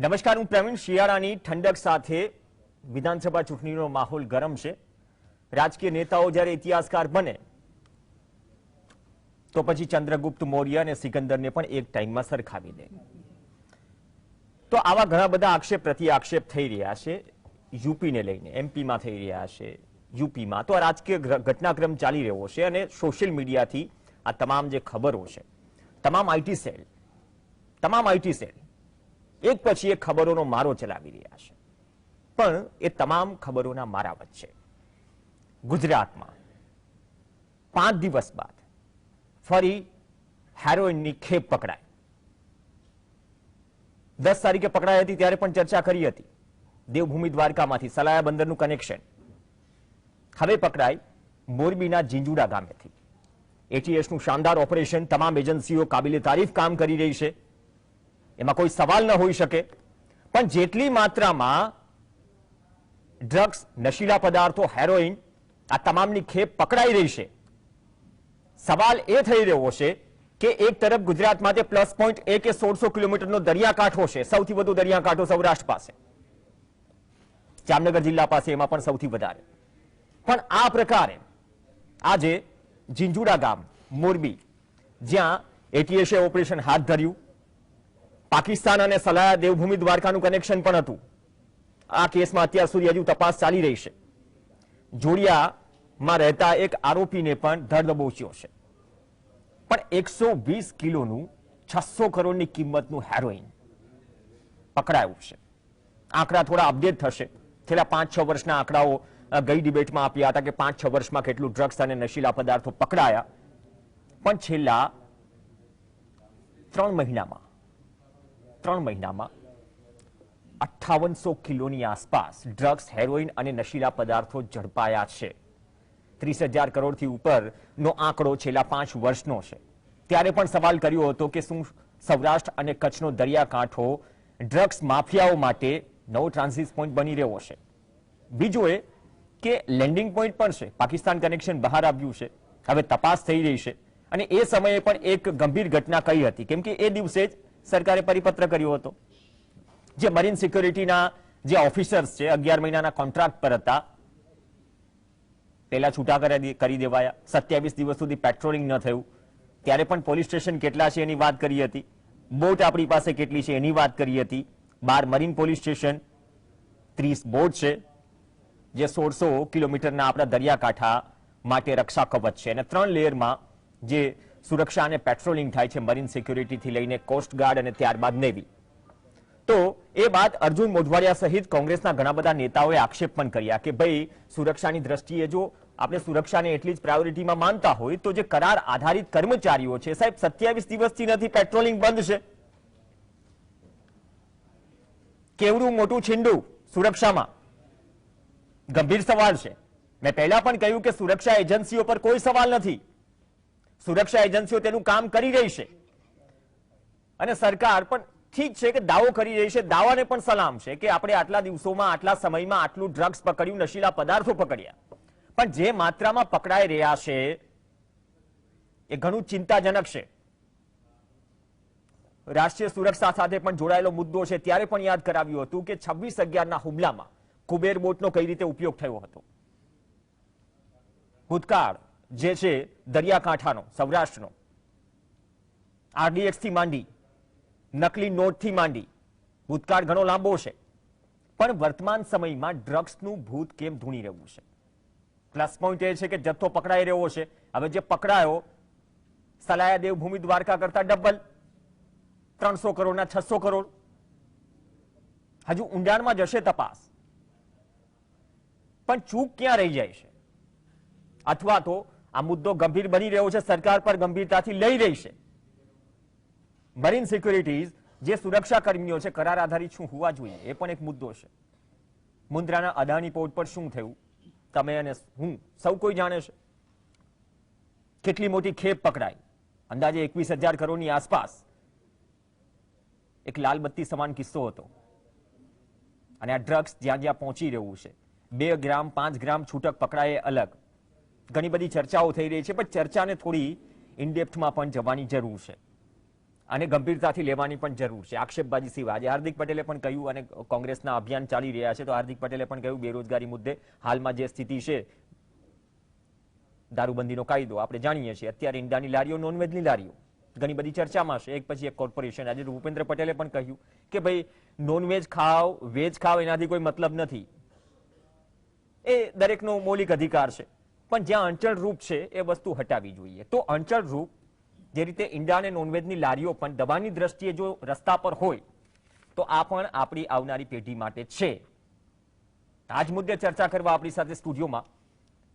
નમસ્કાર, હું પ્રવીણ. શિયાળાની ઠંડક સાથે વિધાનસભા ચૂંટણીનો માહોલ ગરમ છે. રાજકીય નેતાઓ જ્યારે ઇતિહાસકાર બને તો પછી ચંદ્રગુપ્ત મૌર્ય અને સિકંદરને પણ એક ટાઈમમાં સરખાવી દે. તો આવા ઘણા બધા આક્ષેપ પ્રતિ આક્ષેપ થઈ રહ્યા છે યુપીને લઈને. એમપીમાં થઈ રહ્યા છે, યુપીમાં તો આ રાજકીય ઘટનાક્રમ ચાલી રહ્યો છે અને સોશિયલ મીડિયાથી આ તમામ જે ખબરો છે, તમામ આઈટી સેલ એક પછી એક ખબરોનો મારો ચલાવી રહ્યા છે. પણ એ તમામ ખબરોના મારા વચ્ચે ગુજરાતમાં 5 દિવસ બાદ ફરી હેરોઇનની ખેપ પકડાઈ. 10 તારીખે પકડાઈ હતી ત્યારે પણ ચર્ચા કરી હતી. દેવભૂમિ દ્વારકામાંથી સલાયા બંદરનું કનેક્શન. હવે પકડાઈ મોરબીના ઝીંઝુડા ગામેથી. એટીએસનું શાનદાર ઓપરેશન. તમામ એજન્સીઓ કાબિલે તારીફ કામ કરી રહી છે, એમાં કોઈ સવાલ ન હોઈ શકે. પણ જેટલી માત્રામાં ડ્રગ્સ, નશીલા પદાર્થો, હેરોઇન, આ તમામની ખેપ પકડાઈ રહી છે, સવાલ એ થઈ રહ્યો છે કે એક તરફ ગુજરાતમાં જે પ્લસ પોઈન્ટ એ કે 1600 કિલોમીટરનો દરિયાકાંઠો છે, સૌથી વધુ દરિયાકાંઠો સૌરાષ્ટ્ર પાસે, જામનગર જિલ્લા પાસે એમાં પણ સૌથી વધારે. પણ આ પ્રકારે આજે ઝીંઝુડા ગામ, મોરબી, જ્યાં એટીએસે ઓપરેશન હાથ ધર્યું, પાકિસ્તાન અને સલાયા દેવભૂમિ દ્વારકાનું કનેક્શન પણ હતું. આ કેસમાં અત્યાર સુધી હજુ તપાસ ચાલી રહી છે. જોડિયામાં રહેતા એક આરોપીને પણ ધર દબોચ્યો છે. પણ 120 કિલોનું 600 કરોડની કિંમતનું હેરોઇન પકડાયું છે. આંકડા થોડા અપડેટ થશે. છેલ્લા 5-6 વર્ષના આંકડાઓ ગઈ ડિબેટમાં આપ્યા હતા કે 5-6 વર્ષમાં કેટલું ડ્રગ્સ અને નશીલા પદાર્થો પકડાયા. પણ છેલ્લા 3 મહિનામાં 5800 કિલોની આસપાસ ડ્રગ્સ, હેરોઇન અને નશીલા પદાર્થો ઝડપાયા છે. 30,000 કરોડથી ઉપરનો આંકડો છેલ્લા 5 વર્ષનો છે. ત્યારે પણ સવાલ કર્યો હતો કે શું સૌરાષ્ટ્ર અને કચ્છનો દરિયાકાંઠો ડ્રગ્સ માફિયાઓ માટે નવો ટ્રાન્ઝિટ પોઈન્ટ બની રહ્યો છે. બીજું એ કે લેન્ડિંગ પોઈન્ટ પણ છે. પાકિસ્તાન કનેક્શન બહાર આવ્યું છે, હવે તપાસ થઈ રહી છે. અને એ સમયે પણ એક ગંભીર ઘટના કઈ હતી, કેમ કે એ દિવસે જ સરકારે પરિપત્ર કર્યો હતો. જે મરીન સિક્યોરિટીના જે ઓફિસર્સ છે, 11 મહિનાના કોન્ટ્રાક્ટ પર હતા, પહેલા છૂટા કરી દેવાયા. 27 દિવસ સુધી પેટ્રોલિંગ ન થયું. ત્યારે પણ પોલીસ સ્ટેશન કેટલા છે એની વાત કરી હતી. બોટ આપણી પાસે કેટલી છે એની વાત કરી હતી. 12 મરીન પોલીસ સ્ટેશન, 30 બોટ છે, જે 1600 કિલોમીટરના આપણા દરિયાકાંઠા માટે રક્ષા કવચ છે. અને 3 લેયરમાં જે સુરક્ષા અને પેટ્રોલિંગ થાય છે, મરીન સિક્યોરિટીથી લઈને કોસ્ટગાર્ડ અને ત્યારબાદ નેવી. તો એ બાદ અર્જુન મોઢવાડિયા સહિત કોંગ્રેસના ઘણા બધા નેતાઓએ આક્ષેપ પણ કર્યા કે ભાઈ, સુરક્ષાની દ્રષ્ટિએ જો આપણે સુરક્ષાને એટલી જ પ્રાયોરિટીમાં માનતા હોય તો જે કરાર આધારિત કર્મચારીઓ છે, સાહેબ 27 દિવસથી નથી પેટ્રોલિંગ બંધ છે. કેવડું મોટું છીંડું સુરક્ષામાં. ગંભીર સવાલ છે. મેં પહેલા પણ કહ્યું કે સુરક્ષા એજન્સીઓ પર કોઈ સવાલ નથી. સુરક્ષા એજન્સીઓ તેનું કામ કરી રહી છે અને સરકાર પણ ઠીક છે કે દાવો કરી રહી છે. દાવાને પણ સલામ છે કે આપણે આટલા દિવસોમાં, આટલા સમયમાં આટલું ડ્રગ્સ પકડ્યું, નશીલા પદાર્થો પકડ્યા. પણ જે માત્રામાં પકડાઈ રહ્યા છે એ ઘણું ચિંતાજનક છે. રાષ્ટ્રીય સુરક્ષા સાથે પણ જોડાયેલો મુદ્દો છે. ત્યારે પણ યાદ કરાવ્યું હતું કે 26/11ના હુમલામાં કુબેર બોટનો કઈ રીતે ઉપયોગ થયો હતો. ભૂતકાળ જે છે દરિયાકાંઠાનો, સૌરાષ્ટ્રનો, આરડીએક્સ થી માંડી, નકલી નોટથી માંડી, ભૂતકાળ ઘણો લાંબો છે. પણ વર્તમાન સમયમાં ડ્રગ્સનું ભૂત કેમ ધૂણી રહ્યું છે? પ્લસ પોઈન્ટ એ છે કે જથ્થો પકડાઈ રહ્યો છે. હવે જે પકડાયો, સલાયા દેવભૂમિ દ્વારકા કરતા ડબલ, 300 કરોડના 600 કરોડ. હજુ ઊંડાણમાં જશે તપાસ. પણ ચૂક ક્યાં રહી જાય છે? અથવા તો આ મુદ્દો ગંભીર બની રહ્યો છે, સરકાર પર ગંભીરતાથી લઈ રહી છે. મરીન સિક્યોરિટીઝ જે સુરક્ષા કર્મીઓ છે, કરાર આધારિત શું હોવા જોઈએ એ પણ એક મુદ્દો છે. મુન્દ્રાના અદાણી પોર્ટ પર શું થયું, તમે અને હું સૌ કોઈ જાણે છે. કેટલી મોટી ખેપ પકડાઈ, અંદાજે 21,000 કરોડની આસપાસ. એક લાલબત્તી સમાન કિસ્સો હતો. અને આ ડ્રગ્સ જ્યાં જ્યાં પહોંચી રહ્યું છે, 2 ગ્રામ 5 ગ્રામ છૂટક પકડાય અલગ. ઘણી બધી ચર્ચાઓ થઈ રહી છે, પણ ચર્ચાને થોડી ઇનડેપ્થમાં પણ જવાની જરૂર છે. આને ગંભીરતાથી લેવાની પણ જરૂર છે. આક્ષેપબાજી સિવાય આજે હાર્દિક પટેલે પણ કહ્યું અને કોંગ્રેસના અભિયાન ચાલી રહ્યા છે તો હાર્દિક પટેલે પણ કહ્યું બેરોજગારી મુદ્દે હાલમાં જે સ્થિતિ છે, દારૂબંધીનો કાયદો આપણે જાણીએ છીએ, અત્યારે ઈંડાની લારીઓ, નોનવેજની લારીઓ ઘણી બધી ચર્ચામાં છે, એક પછી એક કોર્પોરેશન. આજે ભૂપેન્દ્ર પટેલે પણ કહ્યું કે ભાઈ નોનવેજ ખાવ, વેજ ખાવ એનાથી કોઈ મતલબ નથી, એ દરેકનો મૌલિક અધિકાર છે, પણ જ્યાં અંચળ રૂપ છે એ વસ્તુ હટાવી જોઈએ. તો અંચળ રૂપ જે રીતે ઈંડા અને નોનવેજની લારીઓ પણ દબાણની દ્રષ્ટિએ જો રસ્તા પર હોય તો આ પણ આપણી આવનારી પેઢી માટે છે. આ જ મુદ્દે ચર્ચા કરવા આપણી સાથે સ્ટુડિયોમાં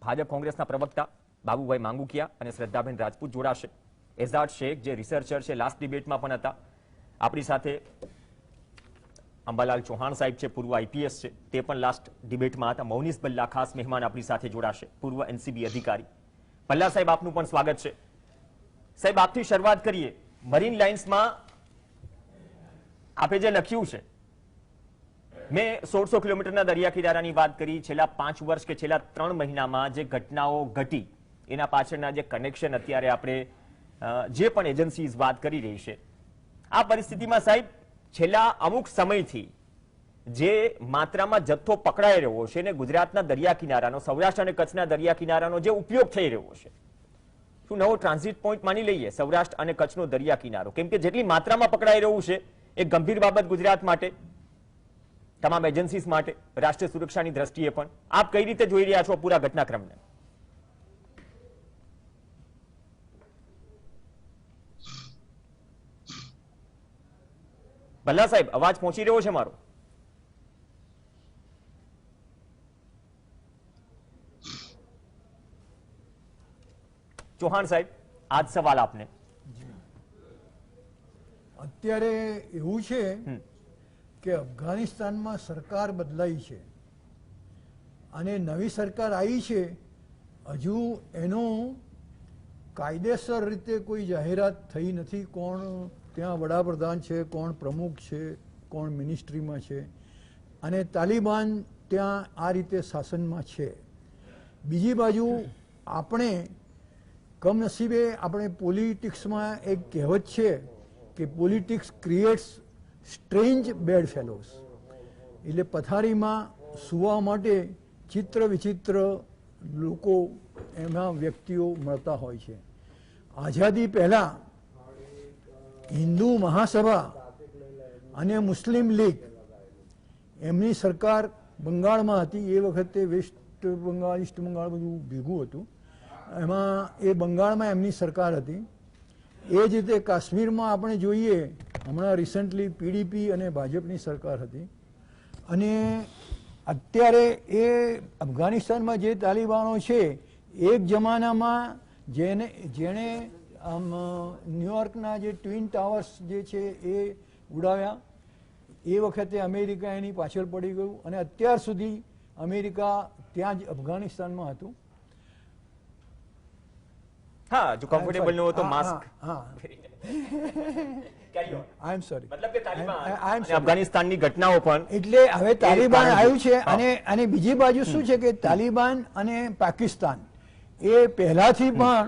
ભાજપ કોંગ્રેસના પ્રવક્તા બાબુભાઈ માંગુકિયા અને શ્રદ્ધાબેન રાજપૂત જોડાશે. એઝાદ શેખ જે રિસર્ચર છે, લાસ્ટ ડિબેટમાં પણ હતા આપણી સાથે. અંબાલાલ ચૌહાણ સાહેબ છે, પૂર્વ આઈપીએસ છે, તે પણ લાસ્ટ ડિબેટમાં હતા. મૌનીશ બલ્લા ખાસ મહેમાન આપણી સાથે જોડાશે, પૂર્વ એનસીબી અધિકારી. ભલ્લા સાહેબ, આપનું પણ સ્વાગત છે. સાહેબ, આપથી શરૂઆત કરીએ. મરીન લાઇન્સમાં આપે જે લખ્યું છે, મેં 1600 કિલોમીટરના દરિયા કિનારાની વાત કરી. છેલ્લા 5 વર્ષ કે છેલ્લા 3 મહિનામાં જે ઘટનાઓ ઘટી એના પાછળના જે કનેક્શન અત્યારે આપણે જે પણ એજન્સીઝ વાત કરી રહી છે, આ પરિસ્થિતિમાં સાહેબ છેલ્લા અમુક સમયથી જે માત્રામાં જથ્થો પકડાઈ રહ્યો છે ને ગુજરાતના દરિયા કિનારાનો, સૌરાષ્ટ્ર અને કચ્છના દરિયા કિનારાનો જે ઉપયોગ થઈ રહ્યો છે, શું નવો ટ્રાન્ઝિટ પોઈન્ટ માની લઈએ સૌરાષ્ટ્ર અને કચ્છનો દરિયા કિનારો? કેમ કે જેટલી માત્રામાં પકડાઈ રહ્યું છે એ ગંભીર બાબત ગુજરાત માટે, તમામ એજન્સીસ માટે, રાષ્ટ્રીય સુરક્ષાની દ્રષ્ટિએ પણ. આપ કઈ રીતે જોઈ રહ્યા છો પૂરા ઘટનાક્રમને? ભલ્લા સાહેબ, અવાજ પહોંચી રહ્યો છે મારો? ચૌહાણ સાહેબ, આજ સવાલ આપને. અત્યારે એવું છે કે અફઘાનિસ્તાનમાં સરકાર બદલાઈ છે અને નવી સરકાર આવી છે. હજુ એનું કાયદેસર રીતે કોઈ જાહેરાત થઈ નથી. કોણ ત્યાં વડાપ્રધાન છે, કોણ પ્રમુખ છે, કોણ મિનિસ્ટ્રીમાં છે, અને તાલિબાન ત્યાં આ રીતે શાસનમાં છે. બીજી બાજુ આપણે કમનસીબે આપણે પોલિટિક્સમાં એક કહેવત છે કે પોલિટિક્સ ક્રિએટ્સ સ્ટ્રેન્જ બેડ ફેલોઝ, એટલે પથારીમાં સૂવા માટે ચિત્ર વિચિત્ર લોકો, એમાં વ્યક્તિઓ મળતા હોય છે. આઝાદી પહેલાં હિન્દુ મહાસભા અને મુસ્લિમ લીગ એમની સરકાર બંગાળમાં હતી. એ વખતે વેસ્ટ બંગાળ, ઈસ્ટ બંગાળ બધું ભેગું હતું. એમાં એ બંગાળમાં એમની સરકાર હતી. એ જ રીતે કાશ્મીરમાં આપણે જોઈએ, હમણાં રિસન્ટલી પીડીપી અને ભાજપની સરકાર હતી. અને અત્યારે એ અફઘાનિસ્તાનમાં જે તાલિબાનો છે, એક જમાનામાં જેણે આમ ન્યુયોર્કના જે ટ્વિન ટાવર્સ જે છે એ ઉડાવ્યા, એ વખતે અમેરિકા એની પાછળ પડી ગયું અને અત્યાર સુધી અમેરિકા ત્યાં જ અફઘાનિસ્તાનમાં હતું. હા, જો કમ્ફર્ટેબલ ન હો તો માસ્ક. આઈ એમ સોરી, મતલબ કે તાલિબાન અને અફઘાનિસ્તાનની ઘટનાઓ પણ, એટલે હવે તાલિબાન આવ્યું છે. અને બીજી બાજુ શું છે કે તાલિબાન અને પાકિસ્તાન એ પહેલાથી પણ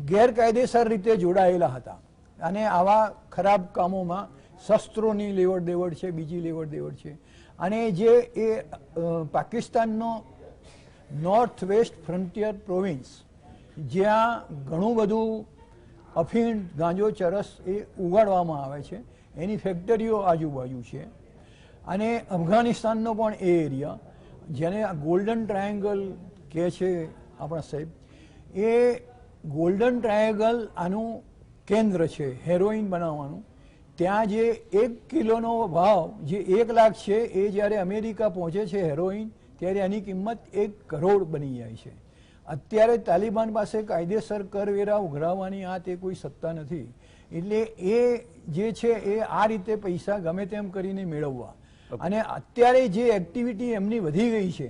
ગેરકાયદેસર રીતે જોડાયેલા હતા અને આવા ખરાબ કામોમાં શસ્ત્રોની લેવડ દેવડ છે, બીજી લેવડ દેવડ છે. અને જે એ પાકિસ્તાનનો નોર્થ વેસ્ટ ફ્રન્ટિયર પ્રોવિન્સ, જ્યાં ઘણું બધું અફીણ, ગાંજો, ચરસ એ ઉગાડવામાં આવે છે, એની ફેક્ટરીઓ આજુબાજુ છે. અને અફઘાનિસ્તાનનો પણ એ એરિયા, જેને ગોલ્ડન ટ્રાયેંગલ કહે છે આપણા સાહેબ, એ ગોલ્ડન ટ્રાયેંગલ આનું કેન્દ્ર છે હેરોઇન બનાવવાનું. ત્યાં જે 1 કિલોનો ભાવ જે 1 લાખ છે, એ જ્યારે અમેરિકા પહોંચે છે હેરોઇન, ત્યારે એની કિંમત 1 કરોડ બની જાય છે. અત્યારે તાલિબાન પાસે કાયદેસર કરવેરા ઉઘરાવવાની આ તે કોઈ સત્તા નથી. એટલે એ જે છે એ આ રીતે પૈસા ગમે તેમ કરીને મેળવવા. અને અત્યારે જે એક્ટિવિટી એમની વધી ગઈ છે,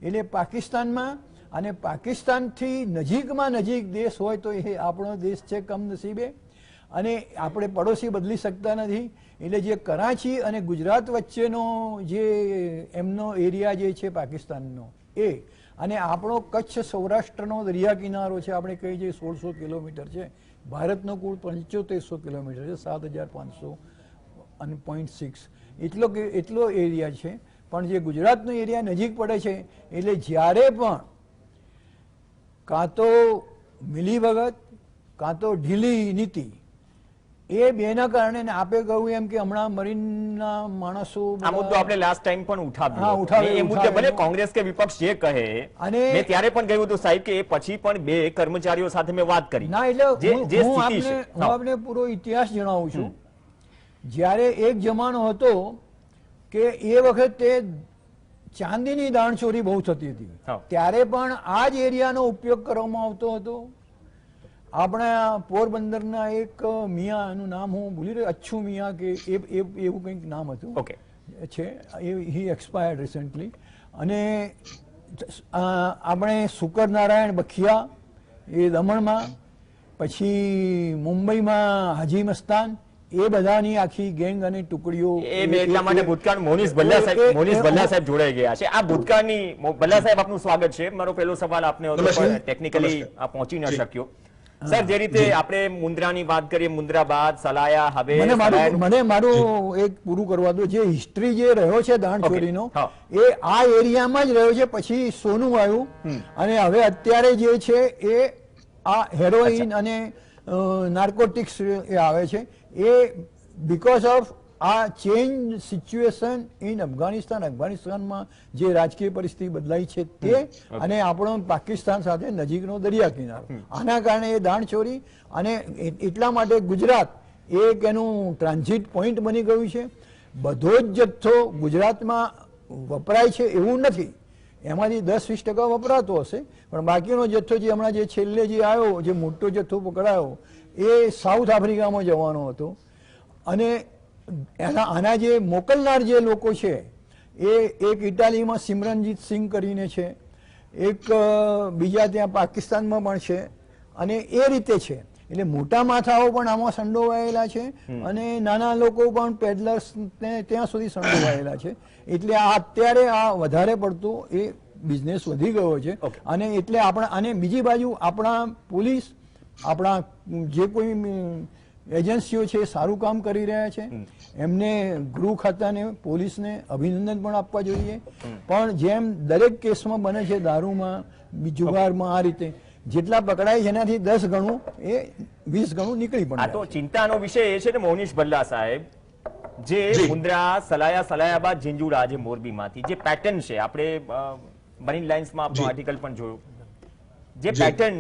એટલે પાકિસ્તાનમાં, અને પાકિસ્તાનથી નજીકમાં નજીક દેશ હોય તો એ આપણો દેશ છે કમનસીબે, અને આપણે પડોશી બદલી શકતા નથી. એટલે જે કરાચી અને ગુજરાત વચ્ચેનો જે એમનો એરિયા જે છે પાકિસ્તાનનો, એ અને આપણો કચ્છ સૌરાષ્ટ્રનો દરિયા કિનારો છે, આપણે કહીએ છીએ 1600 કિલોમીટર છે, ભારતનો કુલ 7500 કિલોમીટર છે, 7500 અને 0.6 એટલો એરિયા છે. પણ જે ગુજરાતનો એરિયા નજીક પડે છે એટલે જ્યારે પણ કાં તો મિલીભગત કાં તો ઢીલી નીતિ એ બેના કારણે આપે કહ્યું એમ કે હમણાં મરીનના માણસો આ મુદ્દો આપણે લાસ્ટ ટાઈમ પણ હા, ઉઠાવ્યો ઉઠાવ્યો, એ મુદ્દે ભલે ઉઠાવ્યો. કોંગ્રેસ કે વિપક્ષ જે કહે અને મેં ત્યારે પણ કહ્યું હતું સાહેબ કે એ પછી પણ બે કર્મચારીઓ સાથે મેં વાત કરી ના એટલે જે હું સ્થિતિ આપને છે હું આપને પૂરો ઇતિહાસ જણાવું છું. જ્યારે એક જમાનો હતો કે એ વખતે ચાંદીની દાણચોરી બહુ થતી હતી, હા. ત્યારે પણ આ જ એરિયાનો ઉપયોગ કરવામાં આવતો હતો. આપણા પોરબંદરના એક મિયા, એનું નામ હું ભૂલી રહ્યો, અચ્છુ મિયા કે એવું કંઈક નામ હતું ઓકે છે, હી એક્સપાયર્ડ રિસેન્ટલી. અને આપણે શુકરનારાયણ બખિયા એ દમણમાં, પછી મુંબઈમાં હાજી મસ્તાન, એ બધાની આખી ગેંગ અને ટુકડીઓ એ મેં એટલા માટે ભૂતકાળ મોનિશ ભલ્લા સાહેબ જોડાઈ ગયા છે. આ ભૂતકાળની ભલ્લા સાહેબ આપનું સ્વાગત છે. મારો પહેલો સવાલ આપને હતો પણ ટેકનિકલી આ પહોંચી ન શક્યો. સર, જે રીતે આપણે મુન્દ્રાની વાત કરીએ, મુન્દ્રા બાદ સલાયા, હવે મને મારું એક પૂરું કરવા દો. જે હિસ્ટ્રી જે રહ્યો છે દાણચોરીનો, હા. એ આ એરિયામાં જ રહ્યો છે. પછી સોનું આવ્યું અને હવે અત્યારે જે છે એ આ હેરોઇન અને નાર્કોટિક્સ એ આવે છે. એ બીકોઝ ઓફ આ ચેન્જ સિચ્યુએશન ઇન અફઘાનિસ્તાનમાં જે રાજકીય પરિસ્થિતિ બદલાઈ છે તે, અને આપણો પાકિસ્તાન સાથે નજીકનો દરિયા કિનારો, આના કારણે એ દાણચોરી. અને એટલા માટે ગુજરાત એક એનું ટ્રાન્ઝિટ પોઈન્ટ બની ગયું છે. બધો જ જથ્થો ગુજરાતમાં વપરાય છે એવું નથી, એમાંથી 10-20% વપરાતો હશે, પણ બાકીનો જથ્થો જે હમણાં જે છેલ્લે જે આવ્યો, જે મોટો જથ્થો પકડાયો, એ સાઉથ આફ્રિકામાં જવાનો હતો. અને આના જે મોકલનાર જે લોકો છે એ એક ઇટાલીમાં સિમરનજીત સિંહ કરીને છે, એક બીજા ત્યાં પાકિસ્તાનમાં પણ છે, અને એ રીતે છે. એટલે મોટા માથાઓ પણ આમાં સંડોવાયેલા છે અને નાના લોકો પણ પેડલર્સ ત્યાં સુધી સંડોવાયેલા છે. એટલે આ અત્યારે આ વધારે પડતું એ બિઝનેસ વધી ગયો છે. અને એટલે આપણા, અને બીજી બાજુ આપણા પોલીસ, આપણા જે કોઈ એજન્સીઓ છે સારું કામ કરી રહ્યા છે. એમને ગૃહ ખાતાને, પોલીસને અભિનંદન પણ આપવા જોઈએ. પણ જેમ દરેક કેસમાં બને છે, દારૂમાં, જુગારમાં, આ રીતે જેટલા પકડાય છે એનાથી 10 ગણું એ 20 ગણું નીકળી પણ આ તો ચિંતાનો વિષય એ છે ને મોનિશ ભલ્લા સાહેબ, જે મુન્દ્રા, સલાયા બાદ ઝીંઝુડા, જે મોરબીમાંથી જે પેટર્ન છે, આપણે મરીન લાઇન્સમાં આપણો આર્ટિકલ પણ જોયો, જે પેટર્ન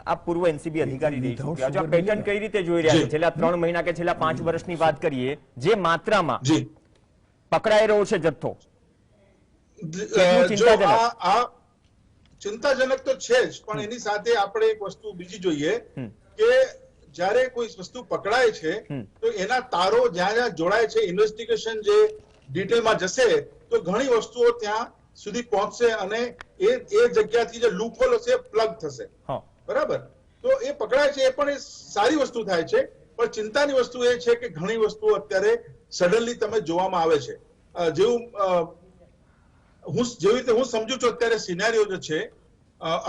આ પૂર્વ એનસીબી અધિકારી રહી ચૂક્યા છો, પેટર્ન કઈ રીતે જોઈ રહ્યા છો? છેલ્લા 3 મહિના કે છેલ્લા 5 વર્ષની વાત કરીએ, જે માત્રામાં પકડાઈ રહ્યો છે જથ્થો, ચિંતાજનક તો છે જ, પણ એની સાથે આપણે એક વસ્તુ બીજી જોઈએ કે જ્યારે કોઈ વસ્તુ પકડાય છે તો એના તારો જ્યાં જ્યાં જોડાય છે, ઇન્વેસ્ટિગેશન જે ડિટેલમાં જશે તો ઘણી વસ્તુઓ ત્યાં સુધી પહોંચશે અને એ જગ્યાથી જે લૂપહોલ હશે પ્લગ થશે. બરાબર? તો એ પકડાય છે, એ પણ એ સારી વસ્તુ થાય છે. પણ ચિંતાની વસ્તુ એ છે કે ઘણી વસ્તુઓ અત્યારે સડનલી તમે જોવામાં આવે છે. જેવી રીતે હું સમજુ છું અત્યારે સિનેરિયો જે છે,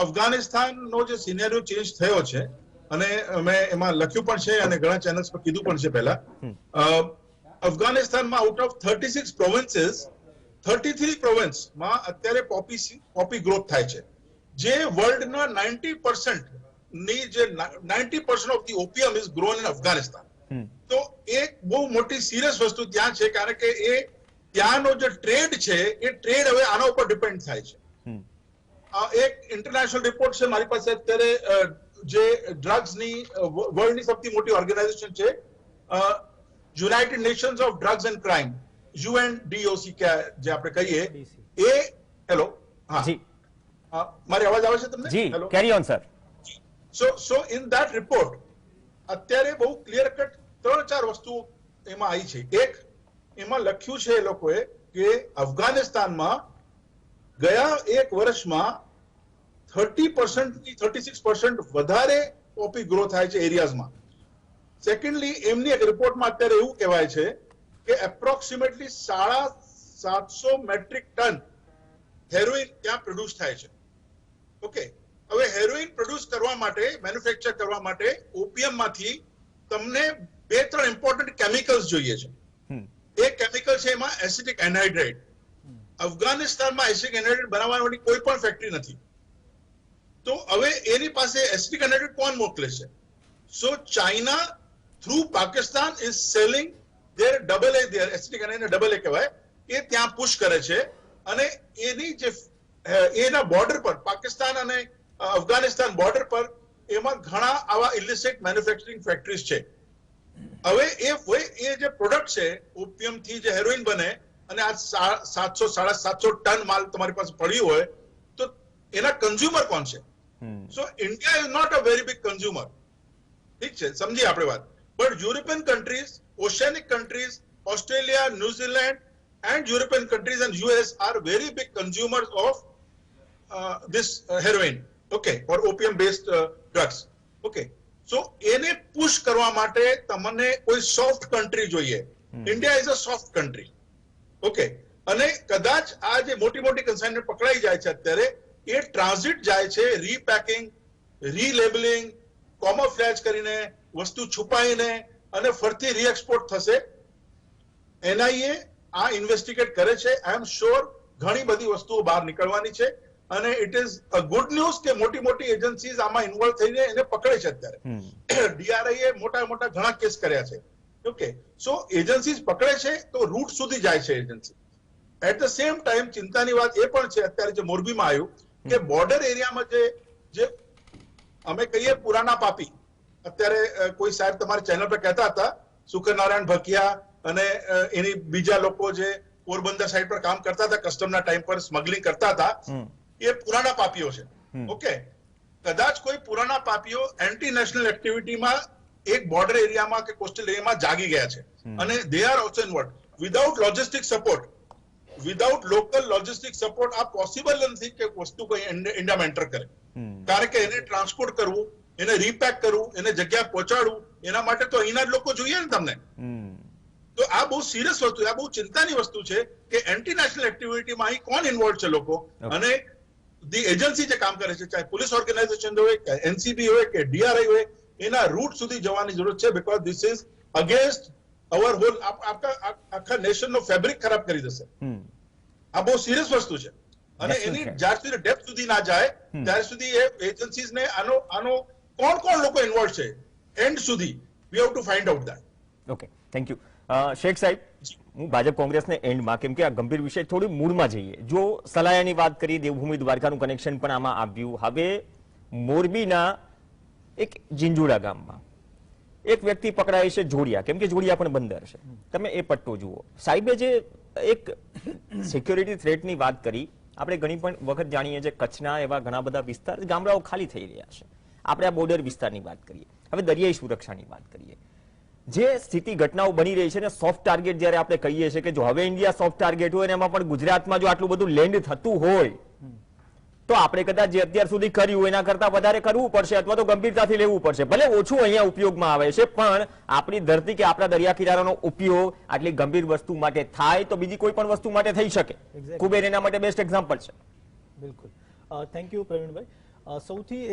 અફઘાનિસ્તાનનો જે સિનેરિયો ચેન્જ થયો છે, અને મેં એમાં લખ્યું પણ છે અને ઘણા ચેનલ્સ પર કીધું પણ છે પહેલા, અફઘાનિસ્તાનમાં આઉટ ઓફ 36 પ્રોવિન્સીસ 33 પ્રોવિન્સમાં અત્યારે પોપી ગ્રોથ થાય છે, જે વર્લ્ડના 90% ની જે 90% of the opium is grown in Afghanistan. તો એક બહુ મોટી સિરિયસ વસ્તુ ત્યાં છે, કારણ કે એ ત્યાંનો જે ટ્રેડ છે એ ટ્રેડ હવે આના ઉપર ડિપેન્ડ થાય છે. એક ઇન્ટરનેશનલ રિપોર્ટ છે મારી પાસે અત્યારે, જે ડ્રગ્સની વર્લ્ડની સૌથી મોટી ઓર્ગેનાઇઝેશન છે, United Nations of drugs and crime, UNDOC જે આપણે કહીએ એ. હેલો, હા, મારી અવાજ આવે છે તમને? જી, carry on sir. So in that report અત્યારે બહુ ક્લિયર કટ 3-4 વસ્તુઓ એમાં આવી છે. એક, એમાં લખ્યું છે એ લોકોએ કે અફઘાનિસ્તાનમાં ગયા એક વર્ષમાં 30% થી 36% વધારે પોપી ગ્રો થાય છે એરિયાઝમાં. સેકન્ડલી, એમની એક રિપોર્ટમાં અત્યારે એવું કહેવાય છે કે એપ્રોક્સિમેટલી 750 મેટ્રિક ટન હેરોઇન ત્યાં પ્રોડ્યુસ થાય છે. ઓકે, હવે હેરોઇન પ્રોડ્યુસ કરવા માટે, મેન્યુફેક્ચર કરવા માટે ઓપિયમ માંથી તમને 2-3 ઇમ્પોર્ટન્ટ કેમિકલ્સ જોઈએ છે. એક કેમિકલ છે એમાં એસિટિક એનહાઇડ્રેટ. અફઘાનિસ્તાનમાં એસિટિક એનહાઇડ્રેટ બનાવવાની કોઈ પણ ફેક્ટરી નથી. તો હવે એની પાસે એસિટિક એનહાઇડ્રેટ કોણ મોકલે છે? So China through Pakistan is selling there AA, there acetic anhydride AA કહેવાય, એ ત્યાં પુશ કરે છે. અને એની જે એના બોર્ડર પર, પાકિસ્તાન અને અફઘાનિસ્તાન બોર્ડર પર એમાં ઘણા આવા ઇલિસિટ મેન્યુફેક્ચરિંગ ફેક્ટરીઝ છે. હવે એ જે પ્રોડક્ટ છે ઓપિયમ થી જે હેરોઇન બને અને આ 700-750 ટન માલ તમારી પાસે પડ્યું હોય તો એના કન્ઝ્યુમર કોણ છે? So India is not a very big consumer. ઠીક છે, સમજીએ આપણે વાત. But European countries, Oceanic countries, Australia, New Zealand and European countries and US are very big consumers of this heroin, okay, or opium based drugs, okay. So એને push કરવા માટે તમને કોઈ સોફ્ટ કન્ટ્રી જોઈએ. India is a soft country, okay. અને કદાચ આ જે મોટી મોટી કન્સાઇનમેન્ટ પકડાઈ જાય છે અત્યારે, એ ટ્રાન્ઝિટ જાય છે રીપેકિંગ, રીલેબલિંગ, કોમોફ્લેજ કરીને, વસ્તુ છુપાઈને અને ફરતી રીએક્સપોર્ટ થશે. NIA આ ઇન્વેસ્ટિગેટ કરે છે. આઈ એમ શ્યોર ઘણી બધી વસ્તુઓ બહાર નીકળવાની છે અને it is a good news કે મોટી મોટી એજન્સીઝ આમાં ઇન્વોલ્વ થઈને એને પકડે છે અત્યારે. DRI એ મોટા મોટા ઘણા કેસ કર્યા છે, ઓકે. સો એજન્સીઝ પકડે છે તો રૂટ સુધી જાય છે agency. At the same time ચિંતાની વાત એ પણ છે અત્યારે જે મોરબીમાં આવ્યું કે બોર્ડર એરિયામાં જે અમે કહીએ પુરાના પાપી, અત્યારે કોઈ સાહેબ તમારી ચેનલ પર કહેતા હતા સુખનારાયણ ભકિયા અને એની બીજા લોકો જે પોરબંદર સાઈડ પર કામ કરતા હતા, કસ્ટમના ટાઈમ પર સ્મગલિંગ કરતા હતા, એ પુરાના પાપીઓ છે, ઓકે. કદાચ કોઈ પુરાના પાપીઓ એન્ટી નેશનલ એક્ટિવિટીમાં એક બોર્ડર એરિયામાં કે કોસ્ટલ એરિયામાં જાગી ગયા છે અને they are also involve. Without logistic support, without local logistic support આ પોસિબલ નથી કે વસ્તુ કોઈ ઇન્ડિયામાં એન્ટર કરે. કારણ કે એને ટ્રાન્સપોર્ટ કરવું, એને રીપેક કરવું, એને જગ્યા પહોંચાડવું, એના માટે તો અહીંના જ લોકો જોઈએ ને તમને. તો આ બહુ સિરિયસ વસ્તુ, આ બહુ ચિંતાની વસ્તુ છે કે એન્ટી નેશનલ એક્ટિવિટીમાં અહીં કોણ ઇન્વોલ્વ છે લોકો, અને ધી એજન્સી જે કામ કરે છે, ચાહે પોલીસ ઓર્ગેનાઇઝેશન હોય કે NCB હોય કે DRI હોય, એના રૂટ સુધી જવાની જરૂર છે. Because this is against our whole, આખા નેશનનો ફેબ્રિક ખરાબ કરી દેશે. આ બહુ સિરિયસ વસ્તુ છે અને એની જ્યાર સુધી ડેપ્થ સુધી ના જાય ત્યાર સુધી એ એજન્સીઝને આનો કોણ લોકો ઇન્વોલ્વ છે એન્ડ સુધી we have to find out that. Okay, thank you. Sheikh સાહેબ, હું ભાજપ કોંગ્રેસને એન્ડમાં, કેમ કે આ ગંભીર વિષય થોડી મૂળમાં જઈએ. જો સલાયાની વાત કરી, દેવભૂમિ દ્વારકાનું કનેક્શન પણ આમાં આવ્યું. હવે મોરબીના એક જીંજુડા ગામમાં એક વ્યક્તિ પકડાય છે જોડિયા, કેમ કે જોડિયા પણ બંદર છે. તમે એ પટ્ટો જુઓ. સાહેબે જે એક સિક્યોરિટી થ્રેટની વાત કરી, આપણે ઘણી પણ વખત જાણીએ છીએ કચ્છના એવા ઘણા બધા વિસ્તાર, ગામડાઓ ખાલી થઈ રહ્યા છે. આપણે આ બોર્ડર વિસ્તારની વાત કરીએ, હવે દરિયાઈ સુરક્ષાની વાત કરીએ. જે સ્થિતિ ઘટનાઓ બની રહી છે ને, સોફ્ટ ટાર્ગેટ જ્યારે આપણે કહીએ છીએ કે જો હવે ઇન્ડિયા સોફ્ટ ટાર્ગેટ હોય ને એમાં પણ ગુજરાતમાં જો આટલું બધું લેન્ડ થતું હોય તો આપણે કદાચ જે અત્યાર સુધી કર્યું એના કરતા વધારે કરવું પડશે અથવા તો ગંભીરતાથી લેવું પડશે. ભલે ઓછું અહીંયા ઉપયોગમાં આવે છે, પણ આપણી ધરતી કે આપણા દરિયા કિનારાનો ઉપયોગ આટલી ગંભીર વસ્તુ માટે થાય તો બીજી કોઈ પણ વસ્તુ માટે થઈ શકે. કુબેર એના માટે બેસ્ટ એક્ઝામ્પલ છે. બિલકુલ, થેન્ક યુ પ્રવીણભાઈ. સૌથી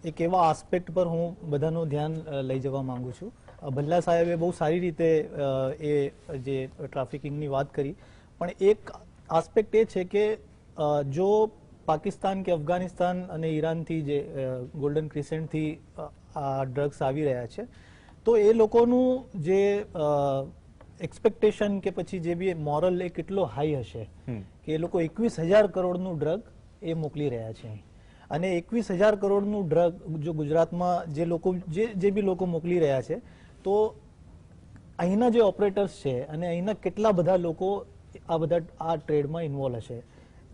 એક એવા આસ્પેક્ટ પર હું બધાનું ધ્યાન લઈ જવા માંગુ છું. ભલ્લા સાહેબે બહુ સારી રીતે એ જે ટ્રાફિકિંગની વાત કરી, પણ એક આસ્પેક્ટ એ છે કે જો પાકિસ્તાન કે અફઘાનિસ્તાન અને ઈરાનથી જે ગોલ્ડન ક્રિસેન્ટથી આ ડ્રગ્સ આવી રહ્યા છે, તો એ લોકોનું જે એક્સપેક્ટેશન કે પછી જે બી મોરલ એ કેટલો હાઈ હશે કે એ લોકો 21,000 કરોડનું ડ્રગ એ મોકલી રહ્યા છે. અને 21,000 કરોડનું ડ્રગ જો ગુજરાતમાં જે બી લોકો મોકલી રહ્યા છે, તો અહીંના જે ઓપરેટર્સ છે અને અહીંના કેટલા બધા લોકો આ ટ્રેડમાં ઇન્વોલ્વ હશે,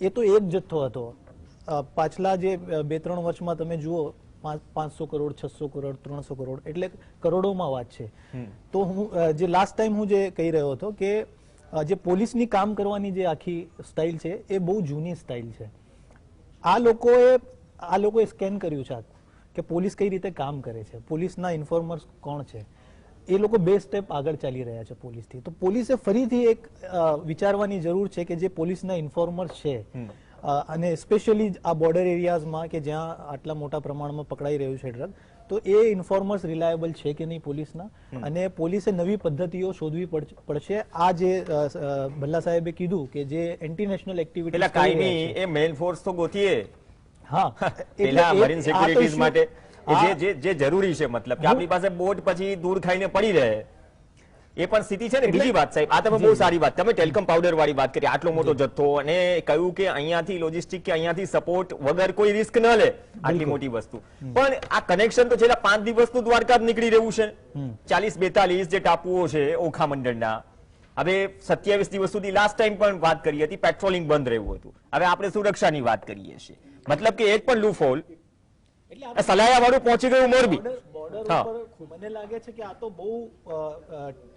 એ તો એક જથ્થો હતો. પાછલા જે 2-3 વર્ષમાં તમે જુઓ 500 કરોડ, 600 કરોડ, 300 કરોડ, એટલે કરોડોમાં વાત છે. તો હું જે લાસ્ટ ટાઈમ હું જે કહી રહ્યો હતો કે જે પોલીસની કામ કરવાની જે આખી સ્ટાઇલ છે એ બહુ જૂની સ્ટાઇલ છે. આ લોકોએ સ્કેન કર્યું છે કે પોલીસ કઈ રીતે કામ કરે છે, પોલીસના ઇન્ફોર્મર્સ કોણ છે. એ લોકો 2 સ્ટેપ આગળ ચાલી રહ્યા છે પોલીસથી. તો પોલીસે ફરીથી એક વિચારવાની જરૂર છે કે જે પોલીસના ઇન્ફોર્મર્સ છે અને સ્પેશિયલી આ બોર્ડર એરિયાઝમાં કે જ્યાં આટલા મોટા પ્રમાણમાં પકડાઈ રહ્યું છે ડ્રગ, તો એ ઇન્ફોર્મર્સ રિલાયેબલ છે કે નહીં પોલીસના, અને પોલીસે નવી પદ્ધતિઓ શોધવી પડશે. આ જે ભલ્લા સાહેબે કીધું કે જે એન્ટી નેશનલ એક્ટિવિટી પેલા કાયમી એ મેન ફોર્સ તો ગોતીએ. હા, પેલા મરીન સિક્યુરિટીઝ માટે જે જરૂરી છે, મતલબ કે આપણી પાસે બોટ પછી દૂર ખાઈને પડી રહે, એ પણ સ્થિતિ છે ને. બીજી વાત સાહેબ, આ તમે બહુ સારી વાત, તમે ટેલિકોમ પાવડર વાળી વાત કરી, આટલો મોટો જથ્થો, અને કહ્યું કે અહીંયાથી લોજિસ્ટિક કે અહીંયાથી સપોર્ટ વગર કોઈ રિસ્ક ન લે આટલી મોટી વસ્તુ. પણ આ કનેક્શન તો છેલ્લા 5 દિવસનું દ્વારકા જ નીકળી રહ્યું છે. 40-42 જે ટાપુઓ છે ઓખા મંડળના, હવે 27 દિવસ સુધી લાસ્ટ ટાઈમ પણ વાત કરી હતી, પેટ્રોલિંગ બંધ રહ્યું હતું. હવે આપણે સુરક્ષાની વાત કરીએ છીએ, મતલબ કે એક પણ લૂફોલ સલાયા વાળું પહોંચી ગયું મોરબી. બોર્ડર ઉપર મને લાગે છે કે આ તો બહુ